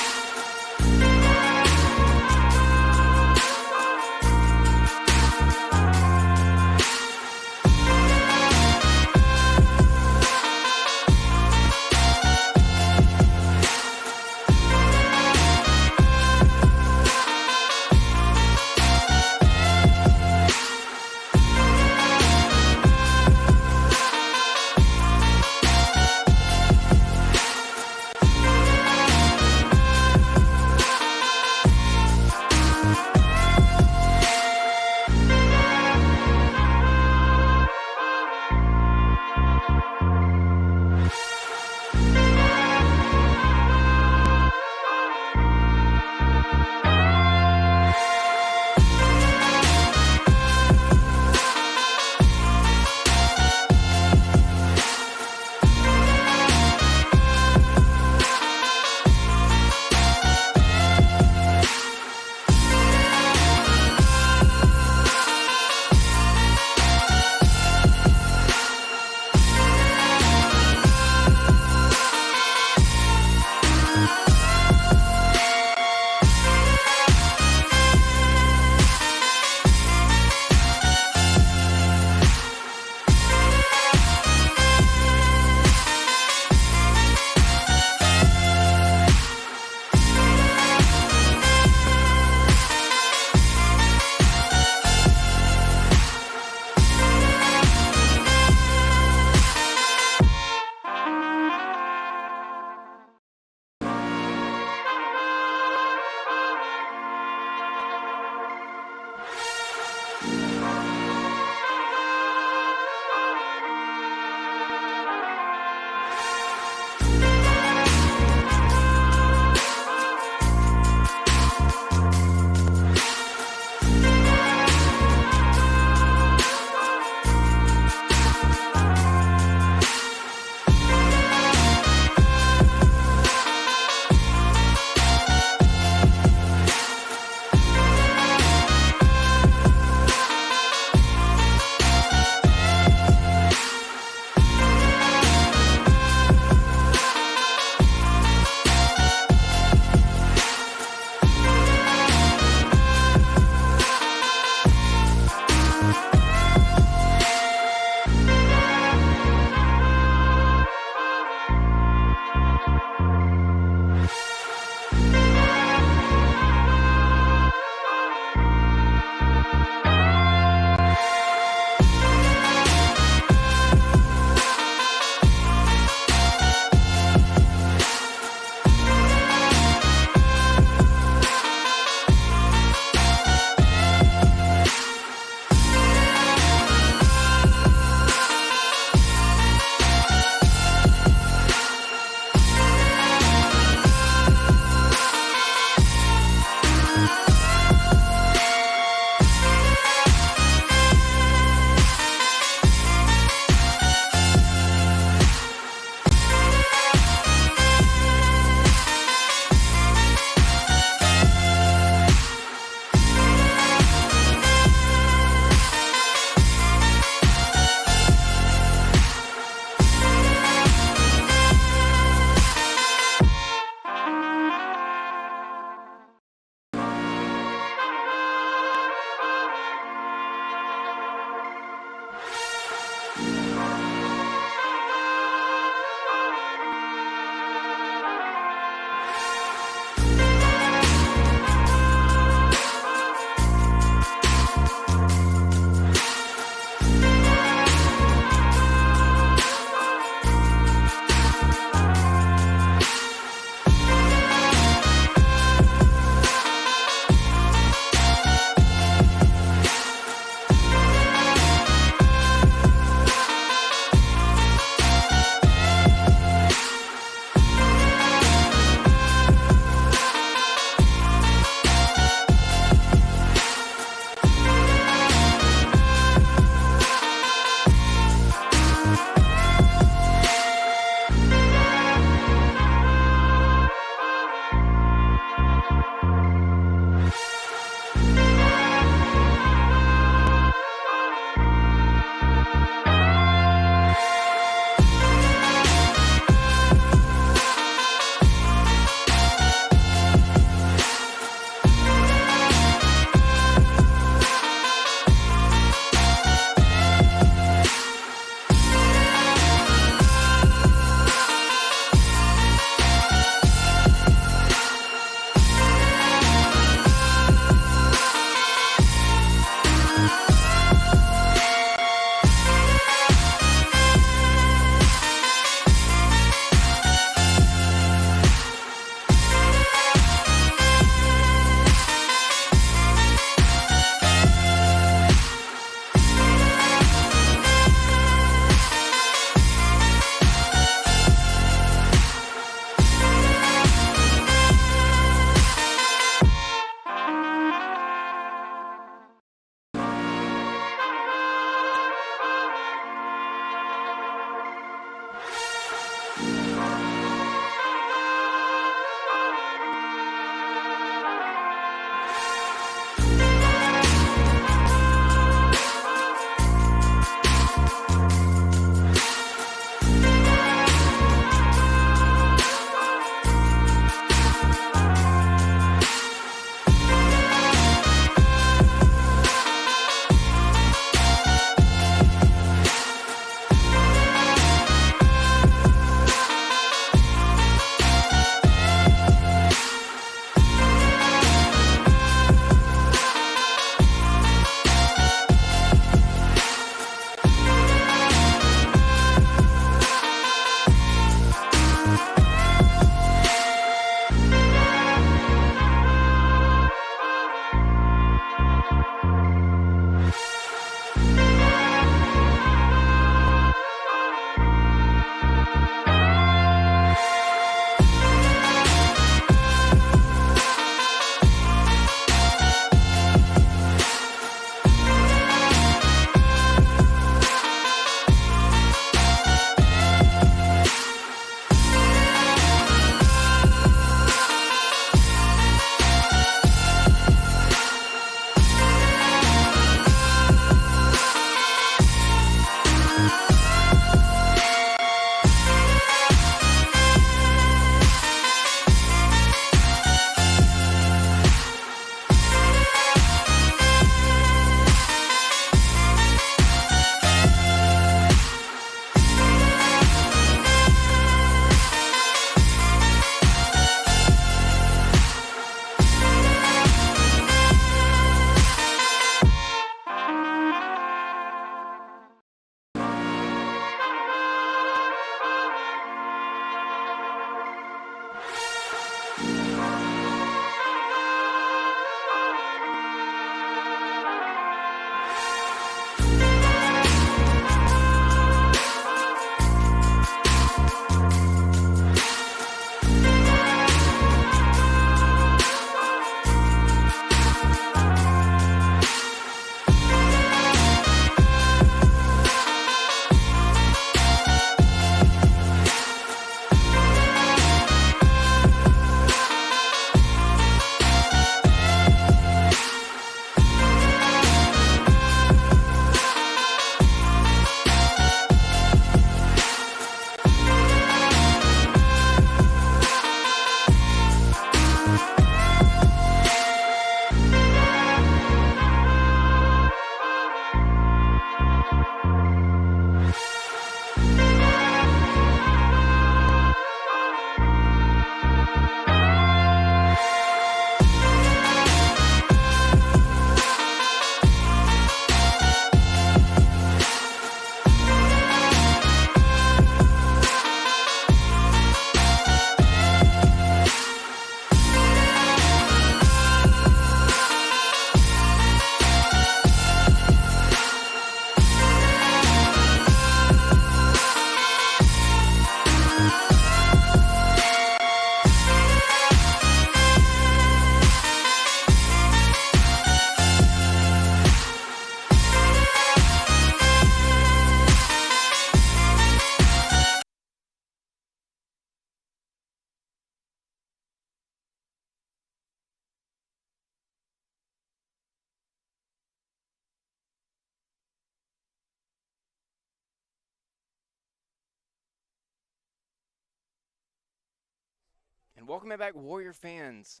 And welcome back, Warrior fans,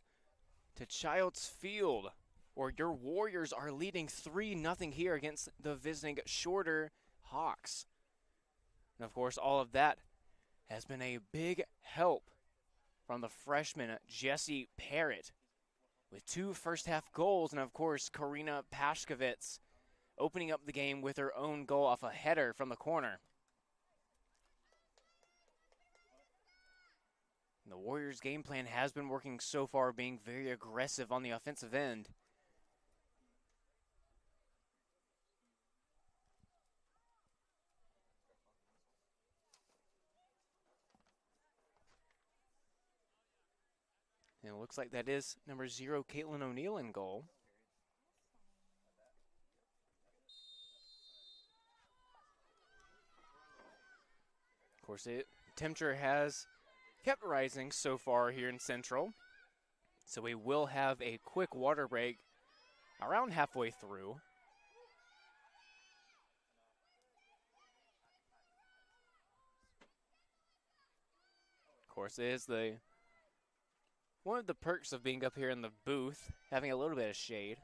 to Childs Field, where your Warriors are leading 3-0 here against the visiting Shorter Hawks. And of course, all of that has been a big help from the freshman Jesse Parrott with 2 first-half goals, and of course, Karina Pashkovitz opening up the game with her own goal off a header from the corner. The Warriors' game plan has been working so far, being very aggressive on the offensive end. And it looks like that is number 0, Caitlin O'Neill in goal. Of course, temperature has kept rising so far here in Central. So we will have a quick water break around halfway through. Of course, it is one of the perks of being up here in the booth, having a little bit of shade.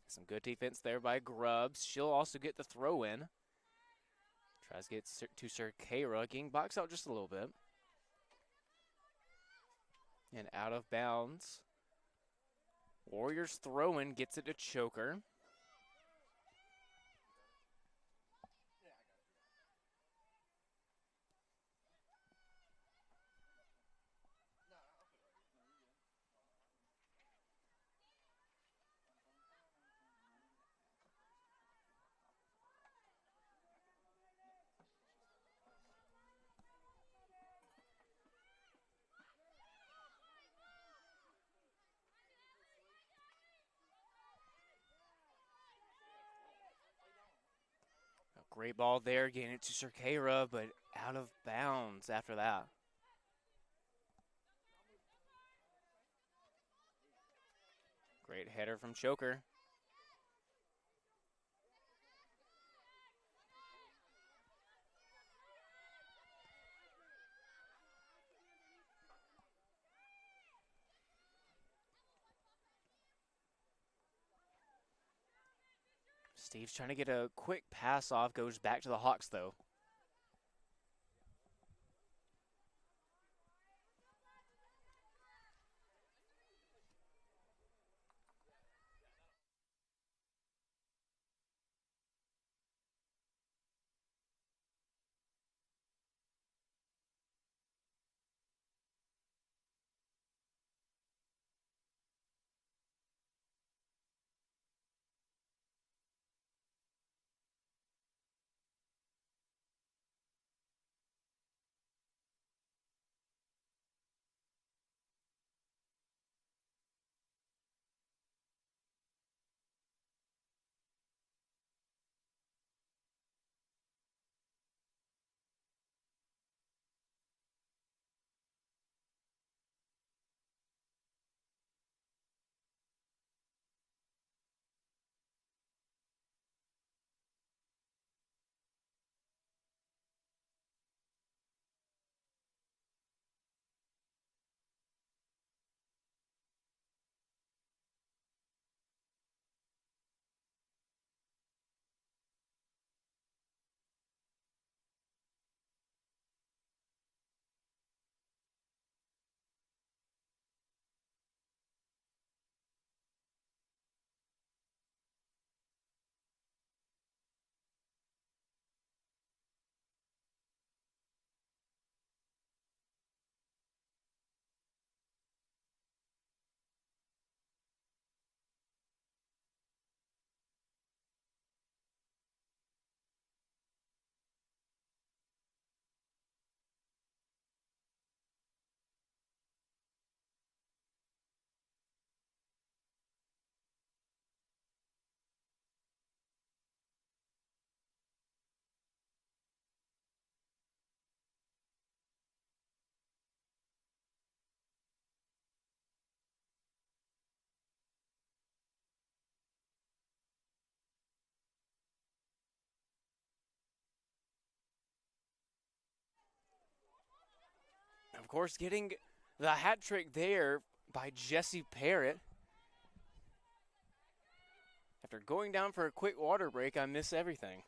Some good defense there by Grubbs. She'll also get the throw in. Tries to get to Sir Kara, getting boxed out just a little bit. And out of bounds. Warriors throw in, gets it to Choker. Great ball there, getting it to Cerqueira, but out of bounds after that. Great header from Choker. Steve's trying to get a quick pass off, goes back to the Hawks though. course, getting the hat trick there by Jesse Parrott. After going down for a quick water break, I miss everything.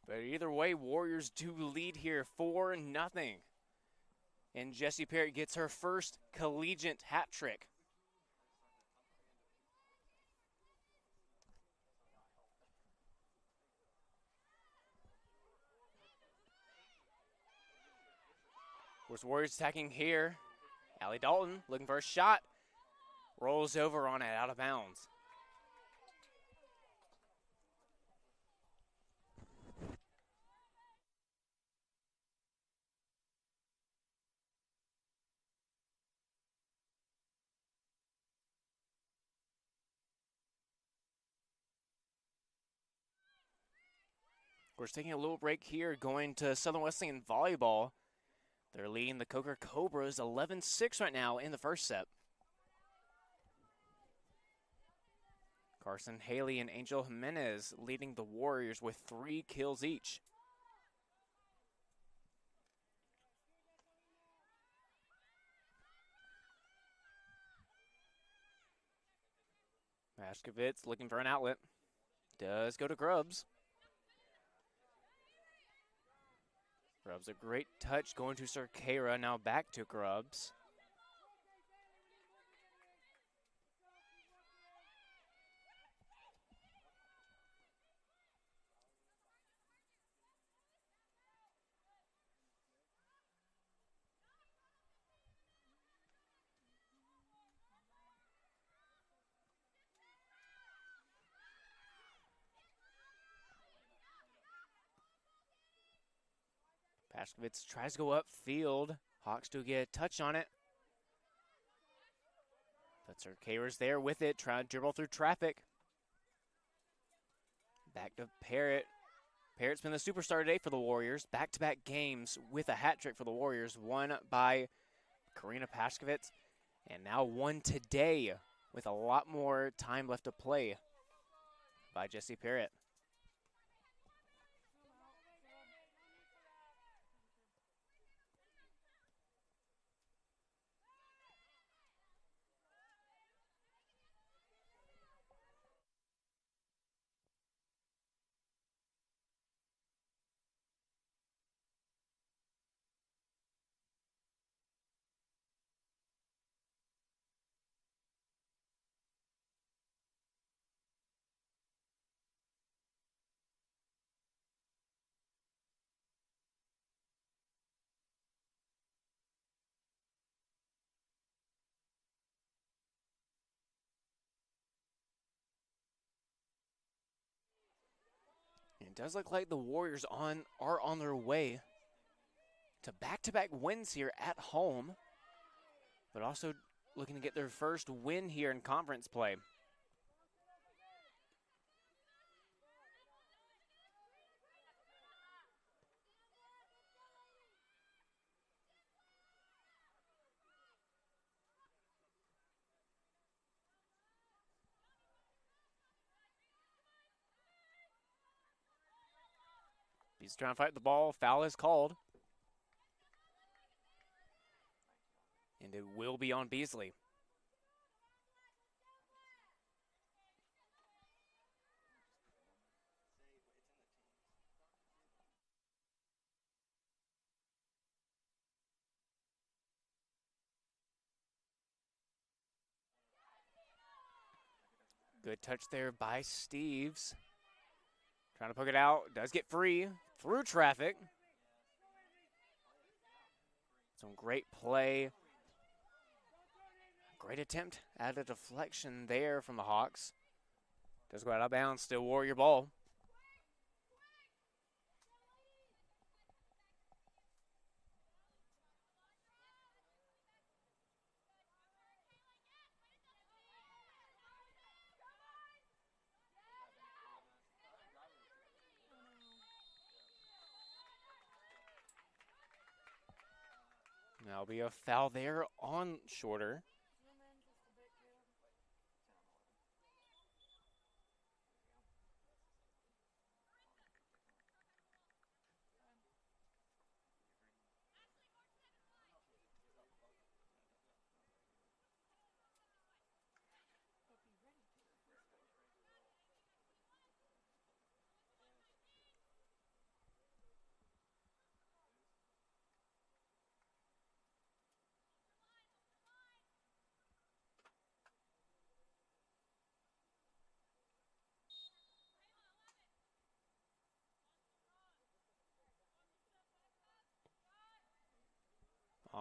But either way, Warriors do lead here 4-0. And Jessie Parrott gets her first collegiate hat trick. Of course, Warriors attacking here. Allie Dalton looking for a shot. Rolls over on it, out of bounds. We're taking a little break here, going to Southern Wesleyan volleyball. They're leading the Coker Cobras 11-6 right now in the first set. Carson Haley and Angel Jimenez leading the Warriors with 3 kills each. Mashkovitz looking for an outlet. Does go to Grubbs. Grubbs, a great touch going to Cerqueira, now back to Grubbs. Pashkovitz tries to go upfield. Hawks do get a touch on it. But Cerqueira's there with it, trying to dribble through traffic. Back to Parrott. Parrott's been the superstar today for the Warriors. Back-to-back games with a hat trick for the Warriors. One by Karina Pashkovitz, and now one today with a lot more time left to play by Jessie Parrott. It does look like the Warriors are on their way to back-to-back wins here at home, but also looking to get their first win here in conference play. He's trying to fight the ball. Foul is called. And it will be on Beasley. Good touch there by Steves. Trying to poke it out. Does get free through traffic. Some great play. Great attempt at a deflection there from the Hawks. Does go out of bounds. Still Warrior ball. There'll be a foul there on Shorter.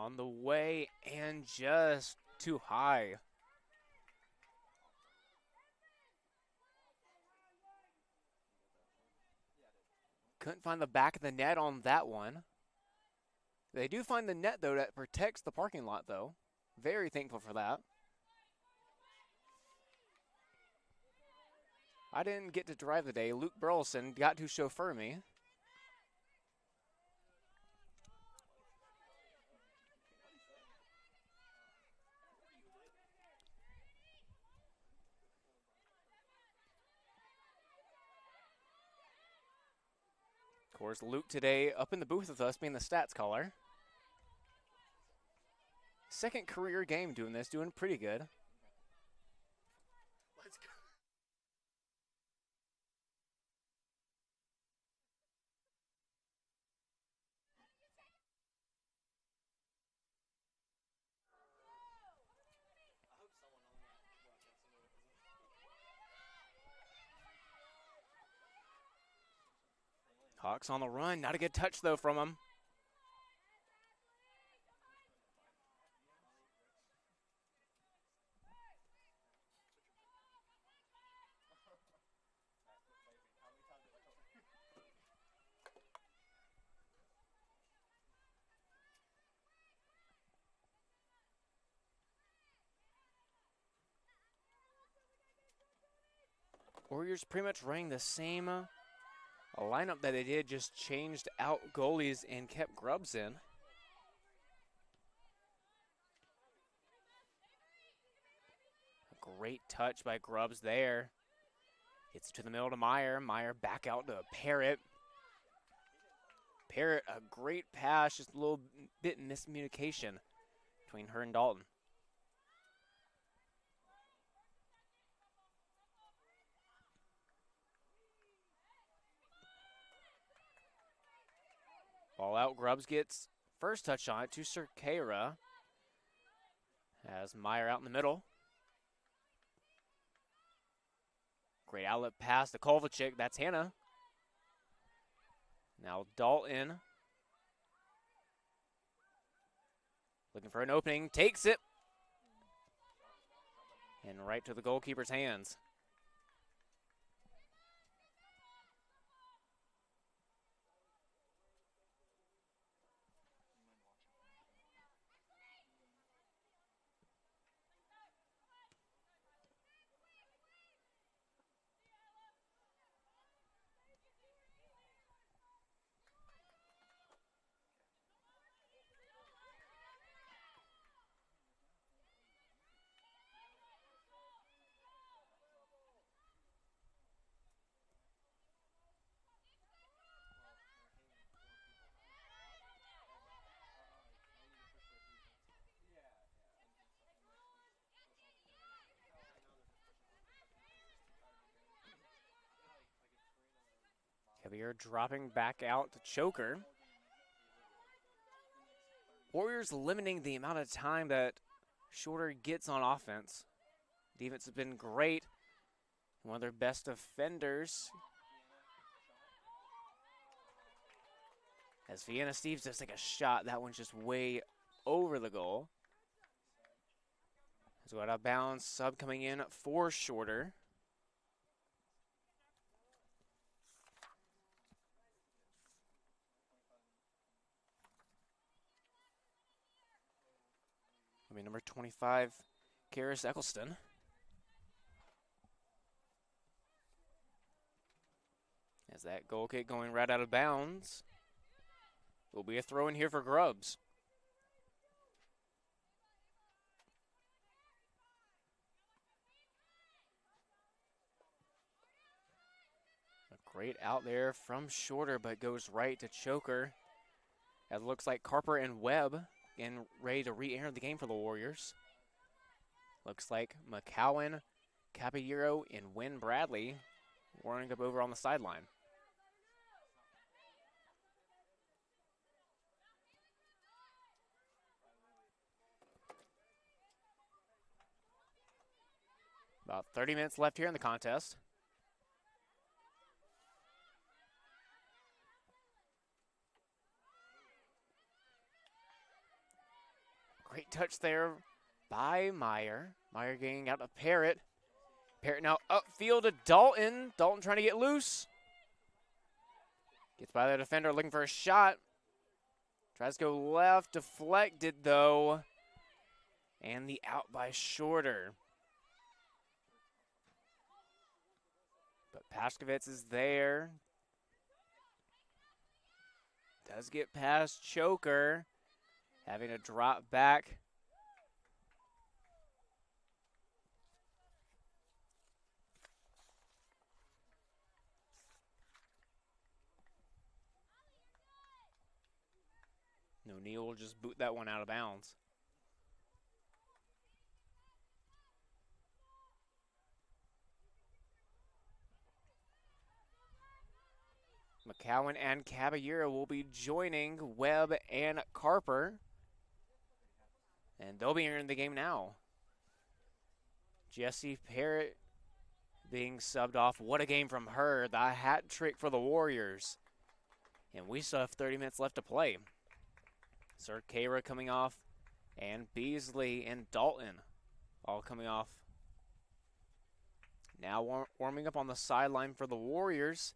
On the way and just too high. Couldn't find the back of the net on that one. They do find the net, though, that protects the parking lot, though. Very thankful for that. I didn't get to drive today. Luke Burleson got to chauffeur me. Of course, Luke today up in the booth with us, being the stats caller. Second career game doing this, doing pretty good. Let's go. Hawks on the run. Not a good touch, though, from him. Warriors pretty much running the same lineup that they did, just changed out goalies and kept Grubbs in. A great touch by Grubbs there. It's to the middle to Meyer. Meyer back out to Parrott. Parrott, a great pass, just a little bit miscommunication between her and Dalton. Ball out, Grubbs gets first touch on it to Cerqueira. Has Meyer out in the middle. Great outlet pass to Kovalchik, that's Hannah. Now Dalton. Looking for an opening, takes it. And right to the goalkeeper's hands. Kabir dropping back out to Choker. Warriors limiting the amount of time that Shorter gets on offense. Defense has been great. One of their best defenders. As Vienna Steves does take a shot, that one's just way over the goal. Has got out of bounds, sub coming in for Shorter. Number 25, Karis Eccleston. As that goal kick going right out of bounds. Will be a throw in here for Grubbs. A great out there from Shorter, but goes right to Choker. As it looks like Carper and Webb and ready to re-enter the game for the Warriors. Looks like McCowan, Caballero, and Wynn Bradley warming up over on the sideline. About 30 minutes left here in the contest. great touch there by Meyer. Meyer getting out to Parrott. Parrott now upfield to Dalton. Dalton trying to get loose. Gets by the defender looking for a shot. Tries to go left, deflected though. And the out by Shorter. But Pashkovitz is there. Does get past Choker. Having to drop back. O'Neal will just boot that one out of bounds. McCowan and Caballero will be joining Webb and Carper. And they'll be entering the game now. Jessie Parrott being subbed off. What a game from her. The hat trick for the Warriors. And we still have 30 minutes left to play. Sir Kara coming off. And Beasley and Dalton all coming off. Now warming up on the sideline for the Warriors.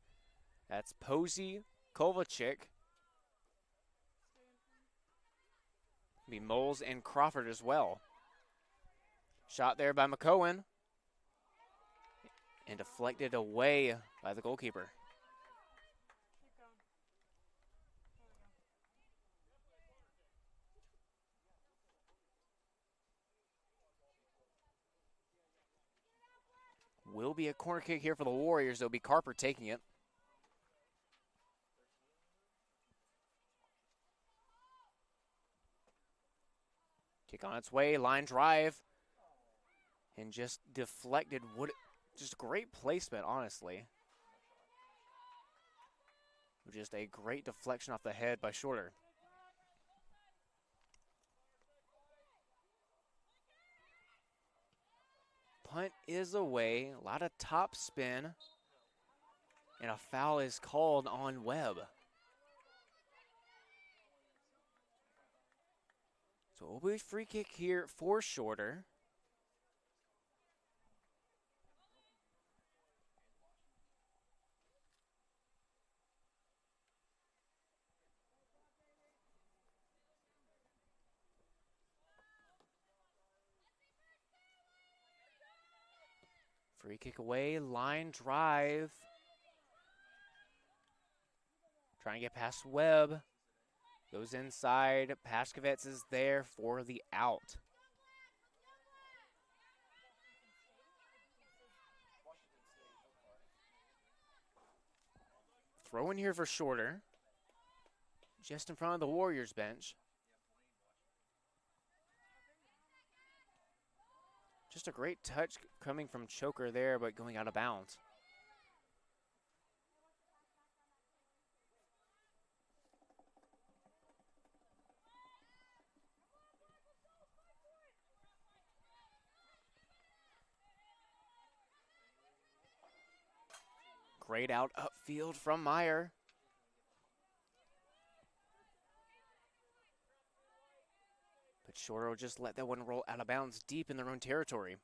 That's Posey, Kovacic. Be Moles and Crawford as well. Shot there by McCowan. And deflected away by the goalkeeper. Will be a corner kick here for the Warriors. There'll be Carper taking it. Kick on its way, line drive. And just deflected. Just great placement, honestly. Just a great deflection off the head by Shorter. Punt is away. A lot of top spin. And a foul is called on Webb. So it will be a free kick here for Shorter. Free kick away, line drive. Trying to get past Webb. Goes inside. Pashkovitz is there for the out. Throw in here for Shorter. Just in front of the Warriors bench. Just a great touch coming from Choker there, but going out of bounds. Great out upfield from Meyer. But Shorter will just let that one roll out of bounds deep in their own territory.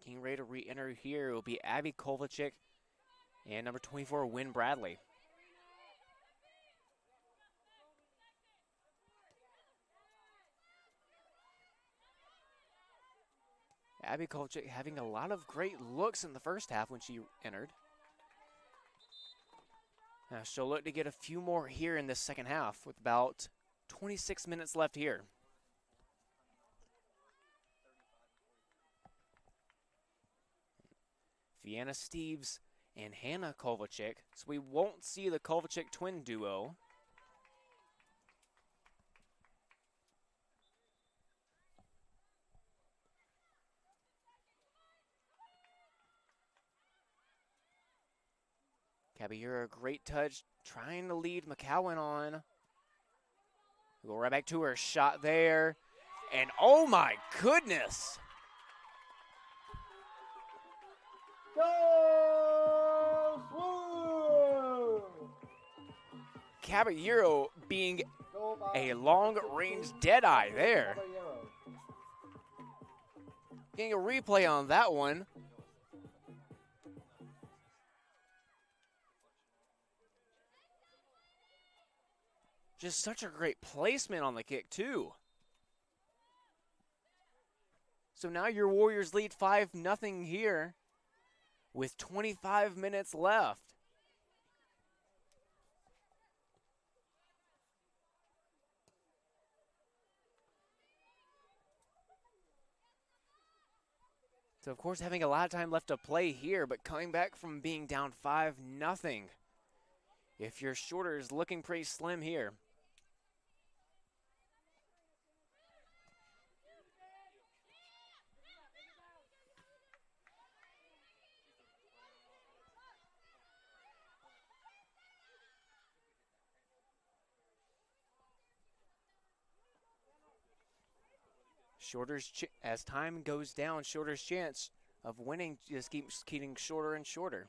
Getting ready to re-enter here will be Abby Kovacic and number 24, Wynn Bradley. Abby Kovacic having a lot of great looks in the first half when she entered. Now she'll look to get a few more here in this second half with about 26 minutes left here. Vienna Steves and Hannah Kovacic. So we won't see the Kovacic twin duo. Caballero, great touch, trying to lead McCowan on. Go right back to her. Shot there. And oh my goodness. Go SWU! Caballero being Goal by a long-range deadeye there. Caballero. Getting a replay on that one. Just such a great placement on the kick, too. So now your Warriors lead 5-0 here with 25 minutes left. So, of course, having a lot of time left to play here, but coming back from being down 5-0. If your shorter is looking pretty slim here. As time goes down, Shorter's chance of winning just keeps getting shorter and shorter.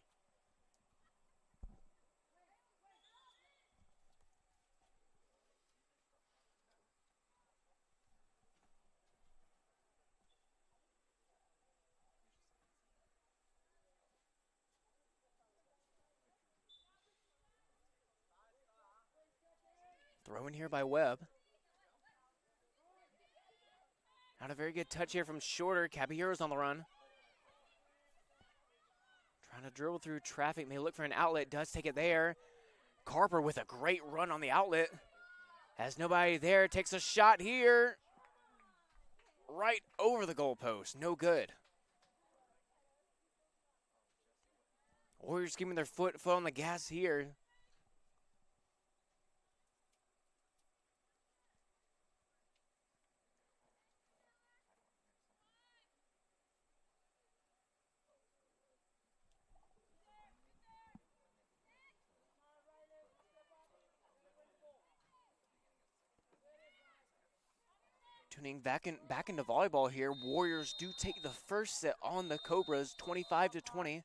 Throw in here by Webb. Not a very good touch here from Shorter. Caballero's on the run. Trying to dribble through traffic. May look for an outlet. Does take it there. Carper with a great run on the outlet. Has nobody there. Takes a shot here. Right over the goalpost. No good. Warriors keeping their foot on the gas here. Tuning back into volleyball here. Warriors do take the first set on the Cobras, 25-20.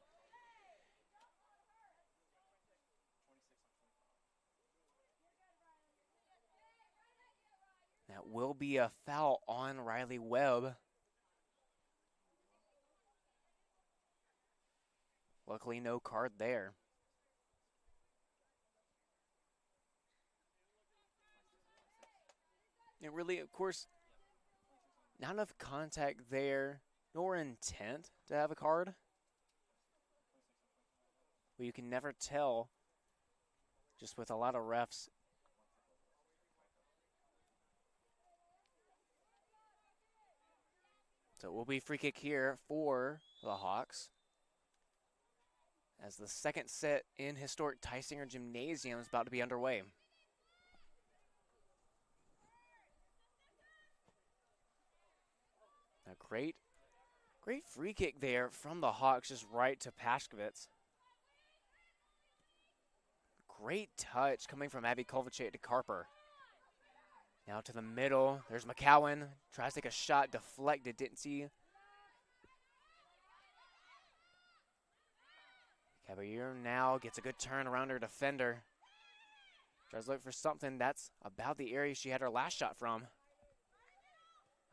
That will be a foul on Riley Webb. Luckily, no card there. It really, of course, not enough contact there, nor intent to have a card. But you can never tell just with a lot of refs. So it will be free kick here for the Hawks. As the second set in historic Tysinger Gymnasium is about to be underway. A great free kick there from the Hawks, just right to Pashkovitz. Great touch coming from Abby Kovacic to Carper. Now to the middle. There's McCowan. Tries to take a shot, deflected, didn't see. Caballero now gets a good turn around her defender. Tries to look for something. That's about the area she had her last shot from.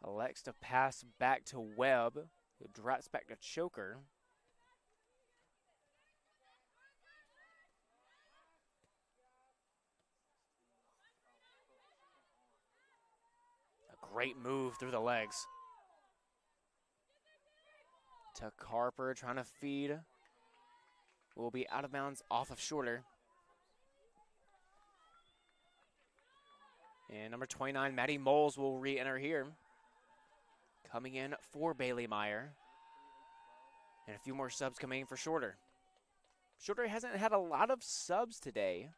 Elects to pass back to Webb, who drops back to Choker. A great move through the legs. To Carper, trying to feed. Will be out of bounds off of Shorter. And number 29, Maddie Moles will re-enter here. Coming in for Bailey Meyer. And a few more subs coming in for Shorter. Shorter hasn't had a lot of subs today.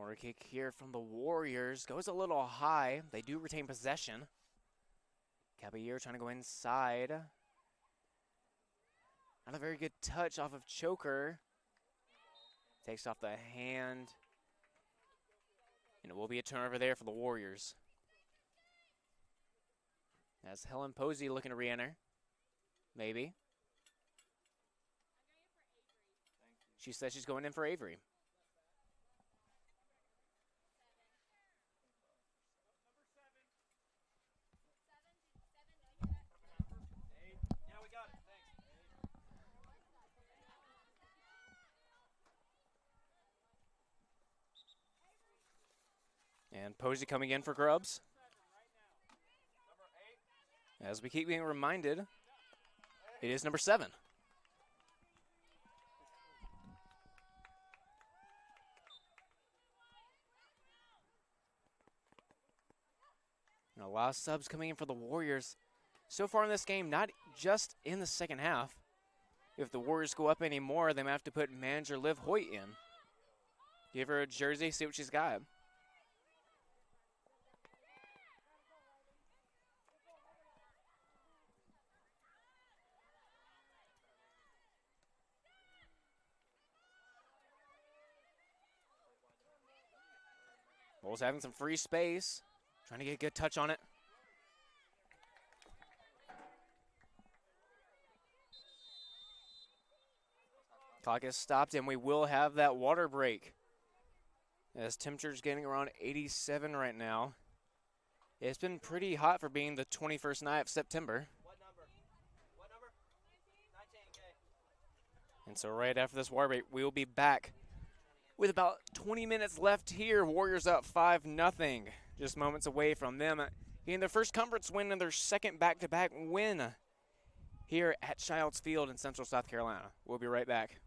Corner kick here from the Warriors. Goes a little high. They do retain possession. Caballero trying to go inside. Not a very good touch off of Choker. Takes off the hand. And it will be a turnover there for the Warriors. As Helen Posey looking to re-enter. Maybe. She says she's going in for Avery. And Posey coming in for Grubbs. As we keep being reminded, it is number 7. And a lot of subs coming in for the Warriors. So far in this game, not just in the second half. If the Warriors go up any more, they might have to put manager Liv Hoyt in. Give her a jersey, see what she's got. Bulls having some free space. Trying to get a good touch on it. Clock is stopped, and we will have that water break. As temperature's getting around 87 right now. It's been pretty hot for being the 21st night of September. What number? What number? 19K. And so right after this water break, we will be back with about 20 minutes left here. Warriors up 5-0. Just moments away from them getting their first conference win and their second back-to-back win here at Childs Field in Central South Carolina. We'll be right back.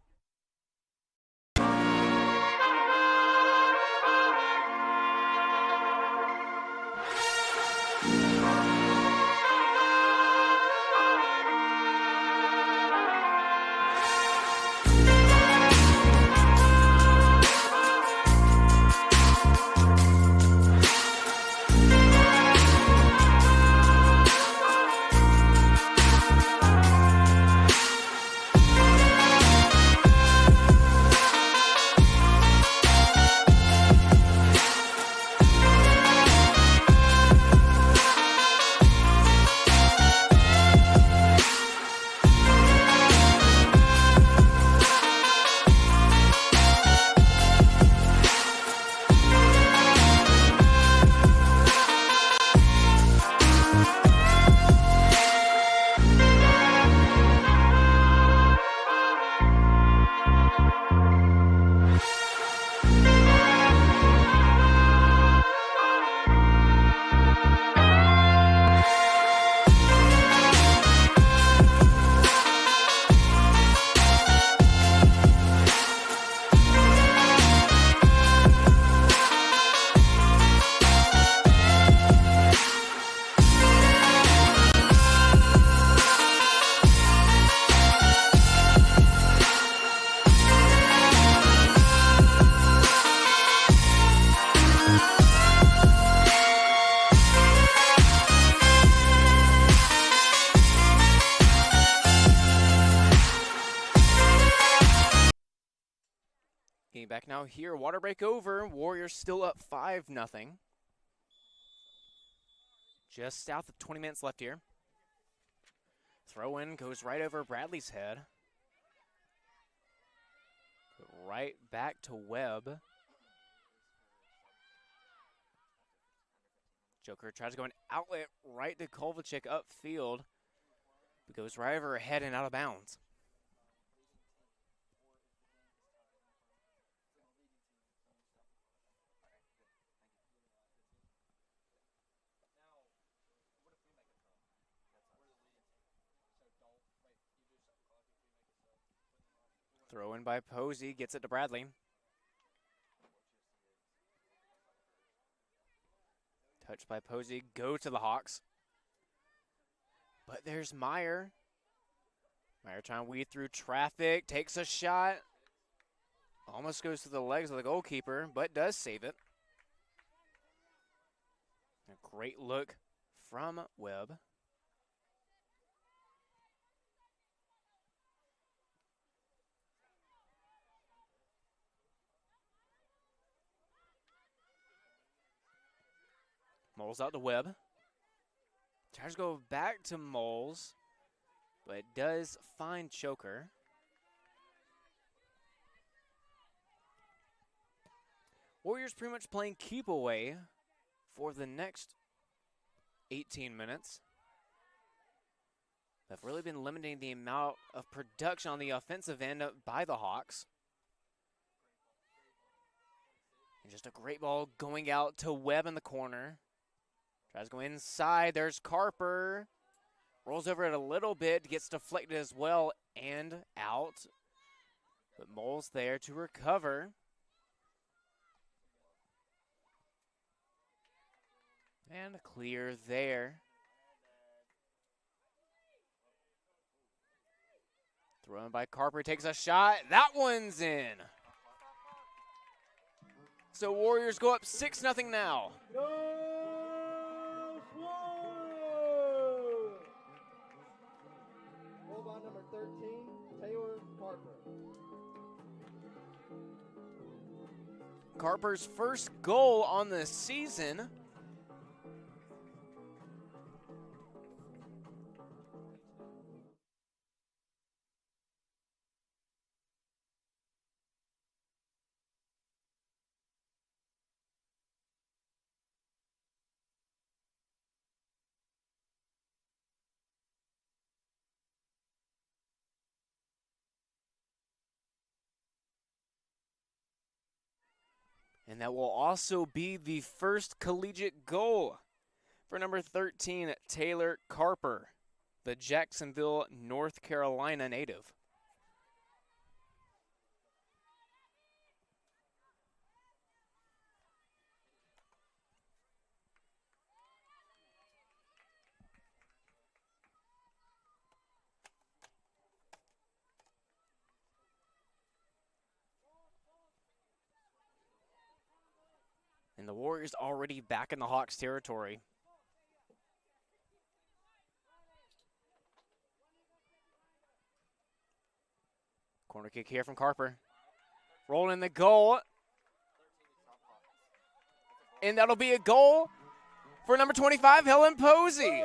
Back now here, water break over. Warriors still up 5-0. Just south of 20 minutes left here. Throw in goes right over Bradley's head. Right back to Webb. Joker tries to go an outlet right to Kovalchik upfield. But goes right over her head and out of bounds. Throw in by Posey, gets it to Bradley. Touched by Posey, go to the Hawks. But there's Meyer. Meyer trying to weed through traffic, takes a shot. Almost goes to the legs of the goalkeeper, but does save it. A great look from Webb. Moles out to Webb. Tries to go back to Moles, but does find Choker. Warriors pretty much playing keep away for the next 18 minutes. They've really been limiting the amount of production on the offensive end by the Hawks. And just a great ball going out to Webb in the corner. Tries to go inside. There's Carper. Rolls over it a little bit. Gets deflected as well and out. But Moles there to recover. And clear there. Thrown by Carper. Takes a shot. That one's in. So Warriors go up 6-0 now. Go SWU! Goal by number 13, Taylor Carper. Carper's first goal on the season. And that will also be the first collegiate goal for number 13, Taylor Carper, the Jacksonville, North Carolina native. And the Warriors already back in the Hawks territory. Corner kick here from Carper. Rolling the goal. And that'll be a goal for number 25, Helen Posey.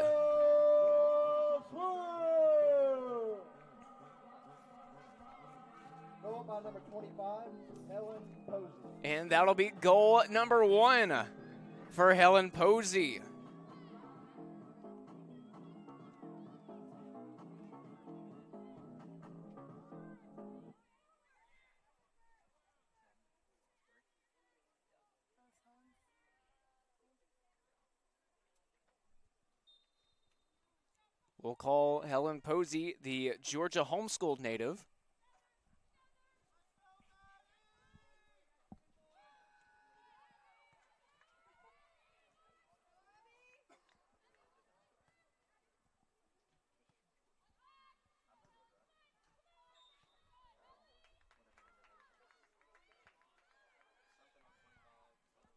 Goal by number 25, Helen Posey. And that'll be goal number 1 for Helen Posey. We'll call Helen Posey the Georgia homeschooled native.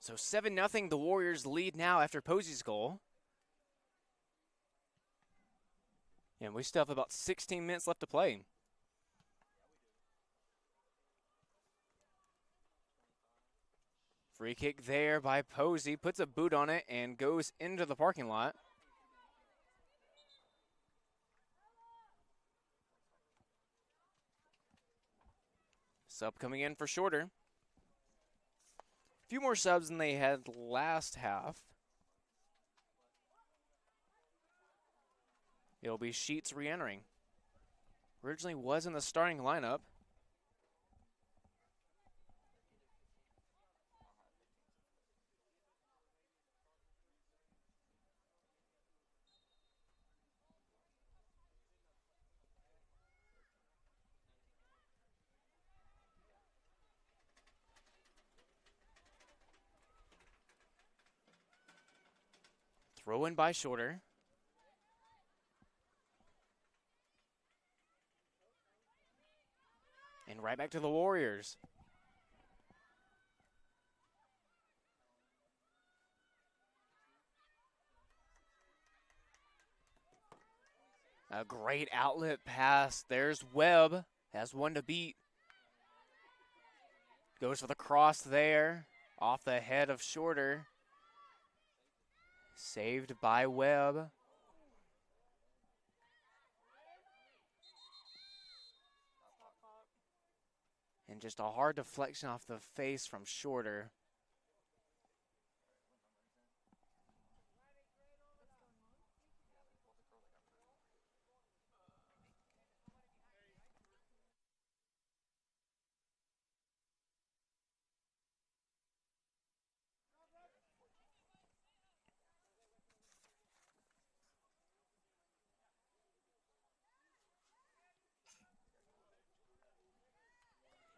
So 7-0, the Warriors lead now after Posey's goal. And we still have about 16 minutes left to play. Free kick there by Posey, puts a boot on it and goes into the parking lot. Sub coming in for Shorter. A few more subs than they had last half. It'll be Sheets re-entering. Originally was in the starting lineup. Throw in by Shorter. And right back to the Warriors. A great outlet pass. There's Webb. Has one to beat. Goes for the cross there. Off the head of Shorter. Saved by Webb. And just a hard deflection off the face from Shorter.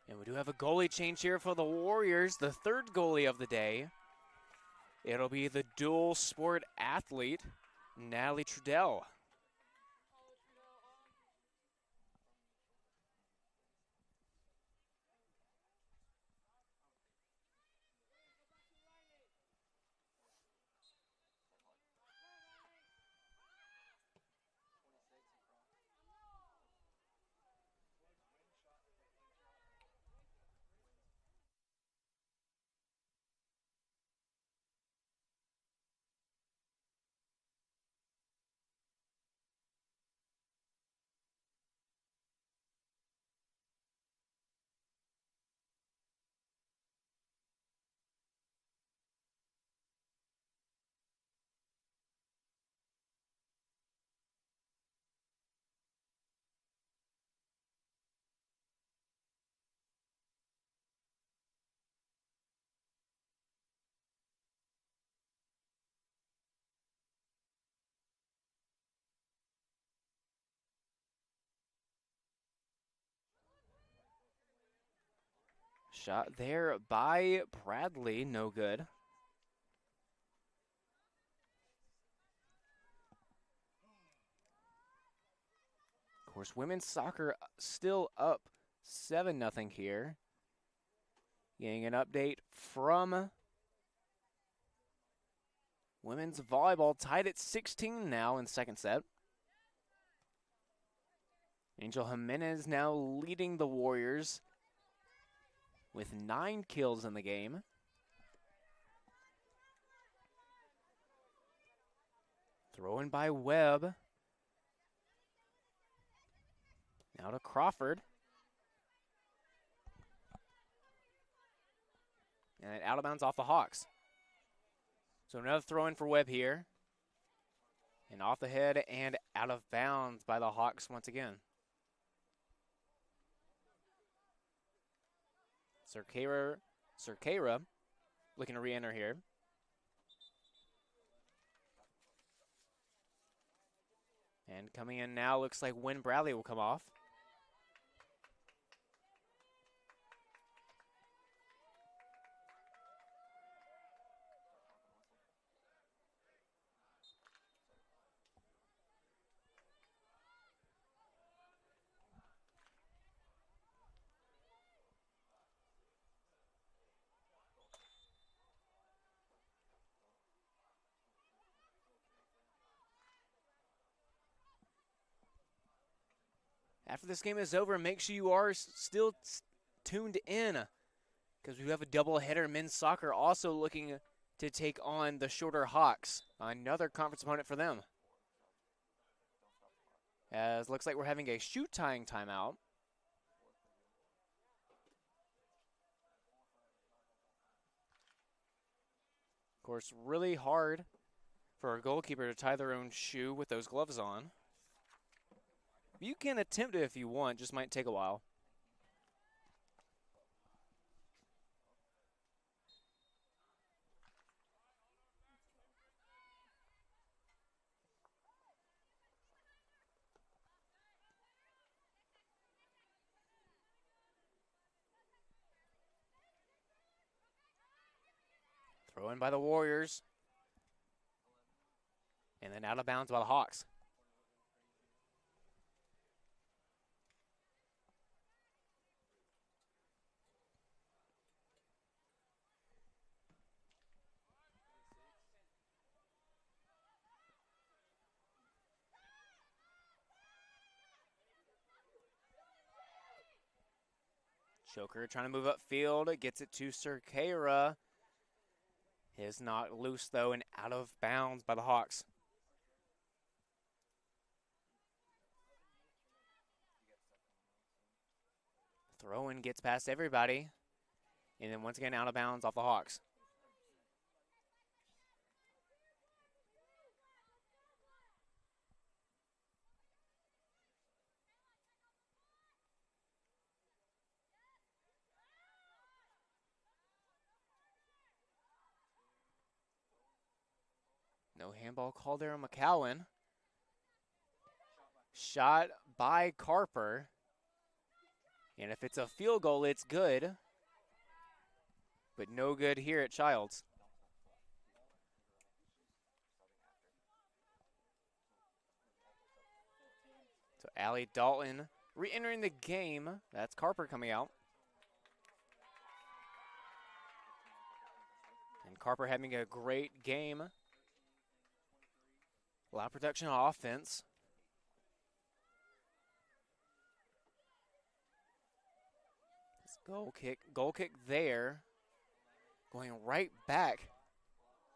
And we do have a goalie change here for the Warriors, the third goalie of the day. It'll be the dual sport athlete, Natalie Trudell. Shot there by Bradley, no good. Of course, women's soccer still up 7-0 here. Getting an update from women's volleyball, tied at 16 now in the second set. Angel Jimenez now leading the Warriors with 9 kills in the game. Throw in by Webb. Now to Crawford. And out of bounds off the Hawks. So another throw in for Webb here. And off the head and out of bounds by the Hawks once again. Cerqueira looking to re-enter here. And coming in now looks like Wynn Bradley will come off. After this game is over, make sure you are still tuned in because we have a doubleheader men's soccer also looking to take on the Shorter Hawks, another conference opponent for them. As looks like we're having a shoot tying timeout. Of course, really hard for a goalkeeper to tie their own shoe with those gloves on. You can attempt it if you want, just might take a while. Throw in by the Warriors. And then out of bounds by the Hawks. Choker trying to move upfield, gets it to Cerqueira. Is not loose though and out of bounds by the Hawks. Throw-in gets past everybody. And then once again out of bounds off the Hawks. No handball called there on McCowan. Shot by Carper. And if it's a field goal, it's good. But no good here at Childs. So Allie Dalton re-entering the game. That's Carper coming out. And Carper having a great game. A lot of production on offense. This goal kick there. Going right back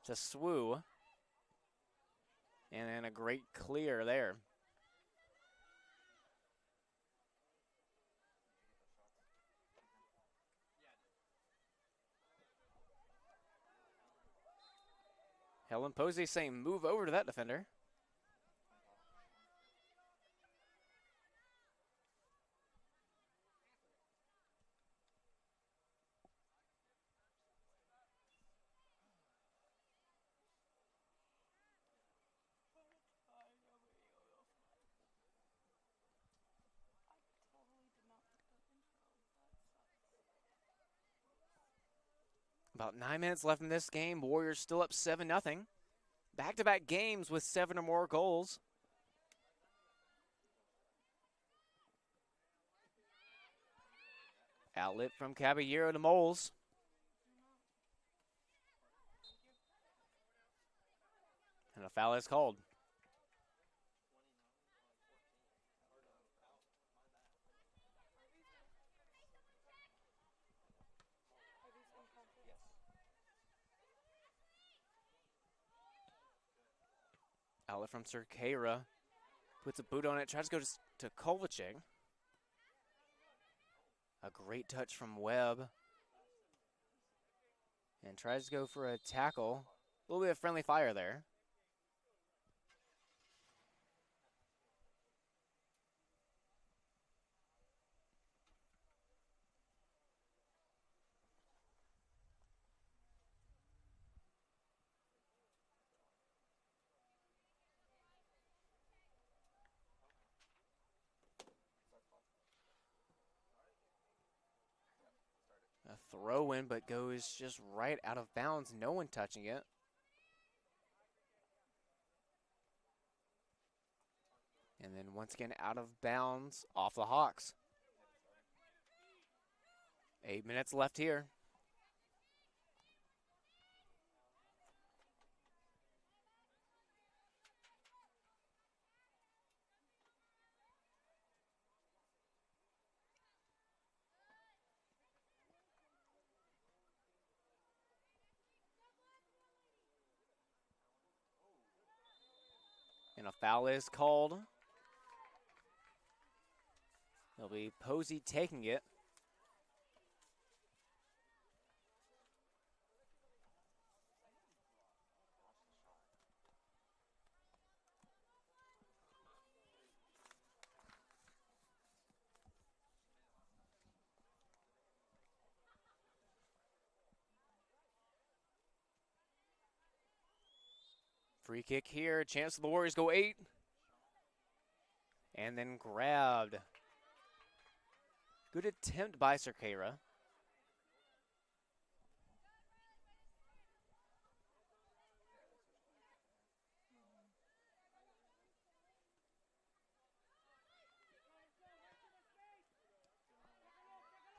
to SWU. And then a great clear there. Helen Posey saying move over to that defender. About 9 minutes left in this game. Warriors still up 7-0. Back-to-back games with 7 or more goals. Outlet from Caballero to Moles. And a foul is called. Outlet from Cerqueira. Puts a boot on it, tries to go to Kovacic. A great touch from Webb. And tries to go for a tackle. A little bit of friendly fire there. A throw in, but goes just right out of bounds. No one touching it. And then once again out of bounds off the Hawks. 8 minutes left here. And a foul is called. It'll be Posey taking it. Free kick here. Chance for the Warriors go 8. And then grabbed. Good attempt by Cerqueira.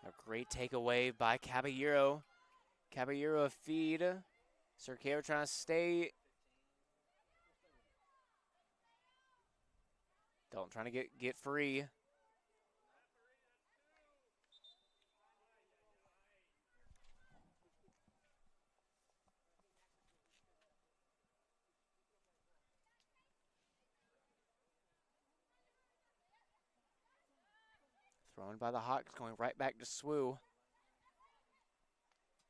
A great takeaway by Caballero. Caballero a feed. Cerqueira trying to stay. Dalton trying to get free. Thrown by the Hawks, going right back to SWU.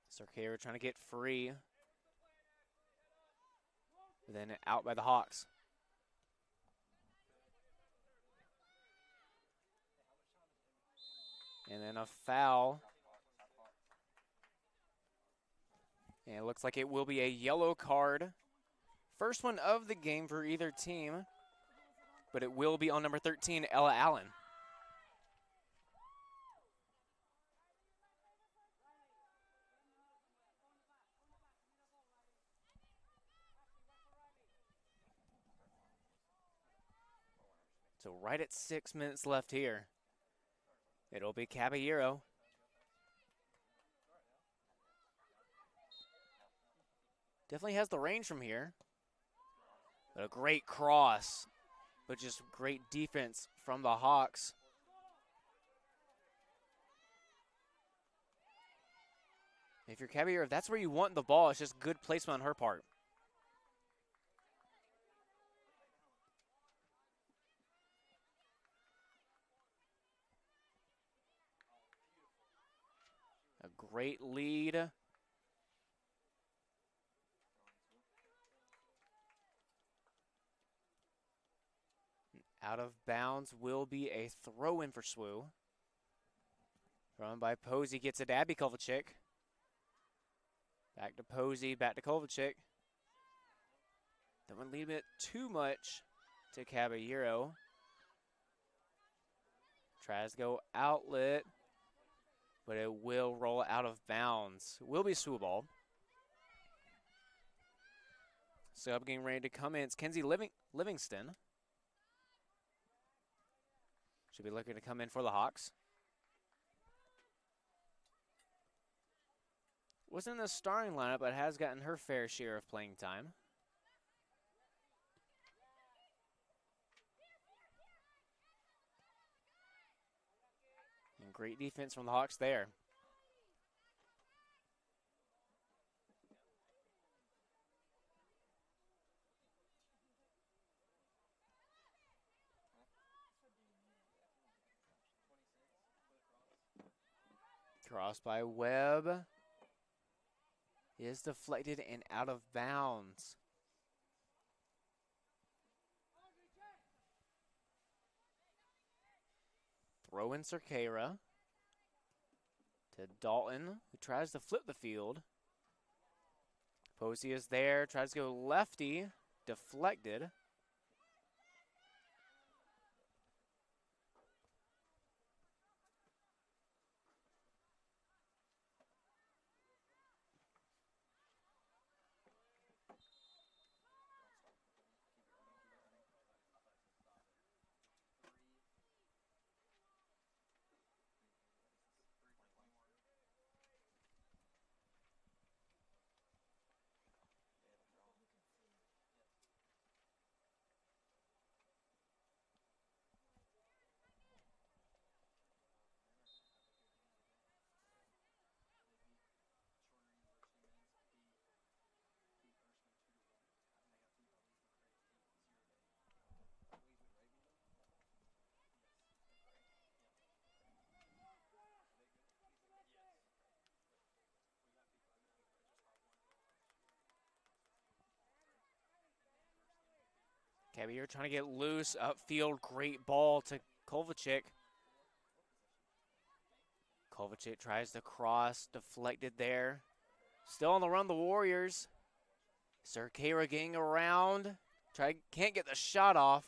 Cerqueira trying to get free. Then out by the Hawks. And then a foul. And it looks like it will be a yellow card. First one of the game for either team. But it will be on number 13, Ella Allen. So right at 6 minutes left here. It'll be Caballero. Definitely has the range from here. But a great cross. But just great defense from the Hawks. If you're Caballero, if that's where you want the ball, it's just good placement on her part. A great lead. Out of bounds will be a throw-in for SWU. Thrown by Posey, gets it to Abby Kovacic. Back to Posey, back to Kovacic. Don't leave it too much to Caballero. Tries to go outlet, but it will roll out of bounds. It will be SWU ball. Sub getting ready to come in. It's Kenzie Livingston. Should be looking to come in for the Hawks. Wasn't in the starting lineup, but has gotten her fair share of playing time. And great defense from the Hawks there. Cross by Webb. Is deflected and out of bounds. Throw in Cerqueira to Dalton, who tries to flip the field. Posey is there, tries to go lefty, deflected. Caballero trying to get loose, upfield, great ball to Kovacic. Kovacic tries to cross, deflected there. Still on the run, the Warriors. Cerqueira getting around, can't get the shot off.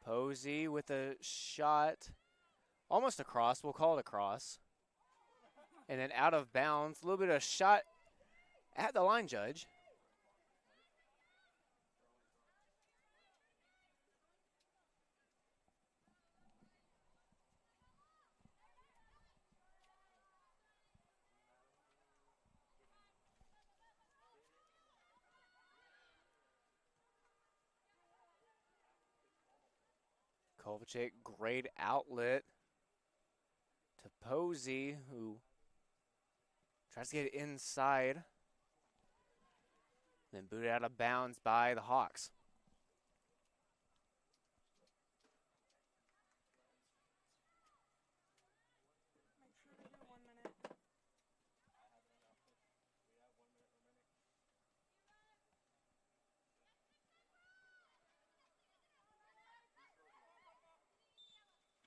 Posey with a shot, almost a cross, we'll call it a cross. And then out of bounds, a little bit of shot at the line judge. Kovacic, great outlet to Posey, who tries to get it inside. Then booted out of bounds by the Hawks.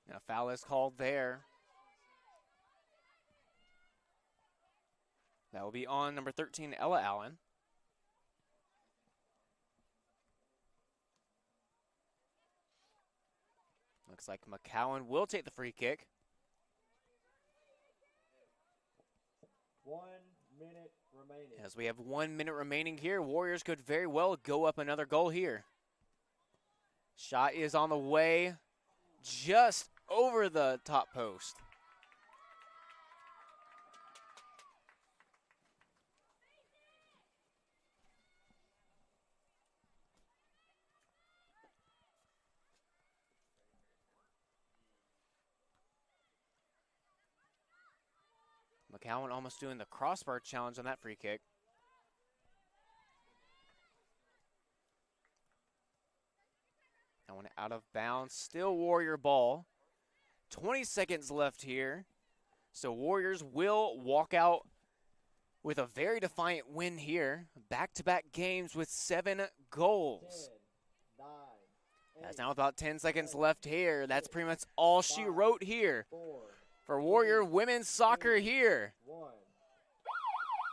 And a foul is called there. That will be on number 13, Ella Allen. Looks like McCowan will take the free kick. 1 minute remaining. As we have 1 minute remaining here, Warriors could very well go up another goal here. Shot is on the way, just over the top post. McCowan almost doing the crossbar challenge on that free kick. That one out of bounds, still Warrior ball. 20 seconds left here. So Warriors will walk out with a very defiant win here. Back-to-back games with 7 goals. 10, 9, 8, That's now about 10 seconds left here. That's pretty much all she wrote here 4, for Warrior women's soccer here. 1.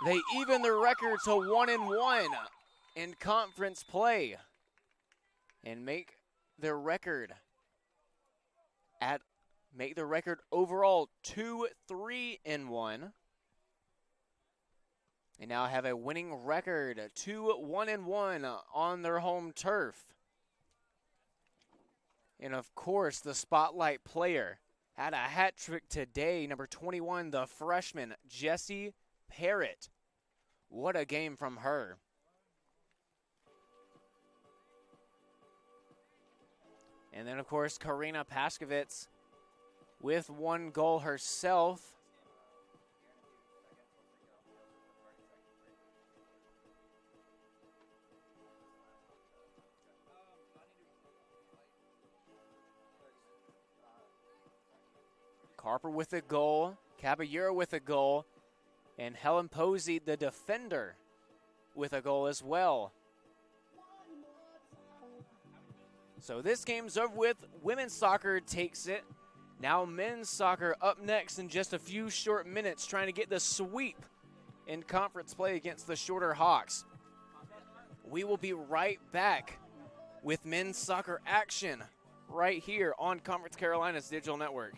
They even their record to 1-1 in conference play and make their record overall 2-3-1. They now have a winning record 2-1-1 on their home turf. And of course, the spotlight player had a hat trick today, number 21, the freshman, Jessie Parrott. What a game from her. And then, of course, Karina Paskovitz with 1 goal herself. Carper with a goal, Caballero with a goal, and Helen Posey, the defender, with a goal as well. So this game's over with. Women's soccer takes it. Now men's soccer up next in just a few short minutes, trying to get the sweep in conference play against the Shorter Hawks. We will be right back with men's soccer action right here on Conference Carolina's digital network.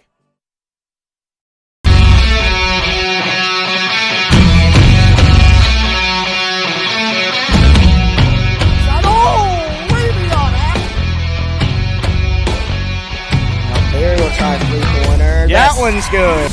There will try 3-pointer. Yes. That one's good.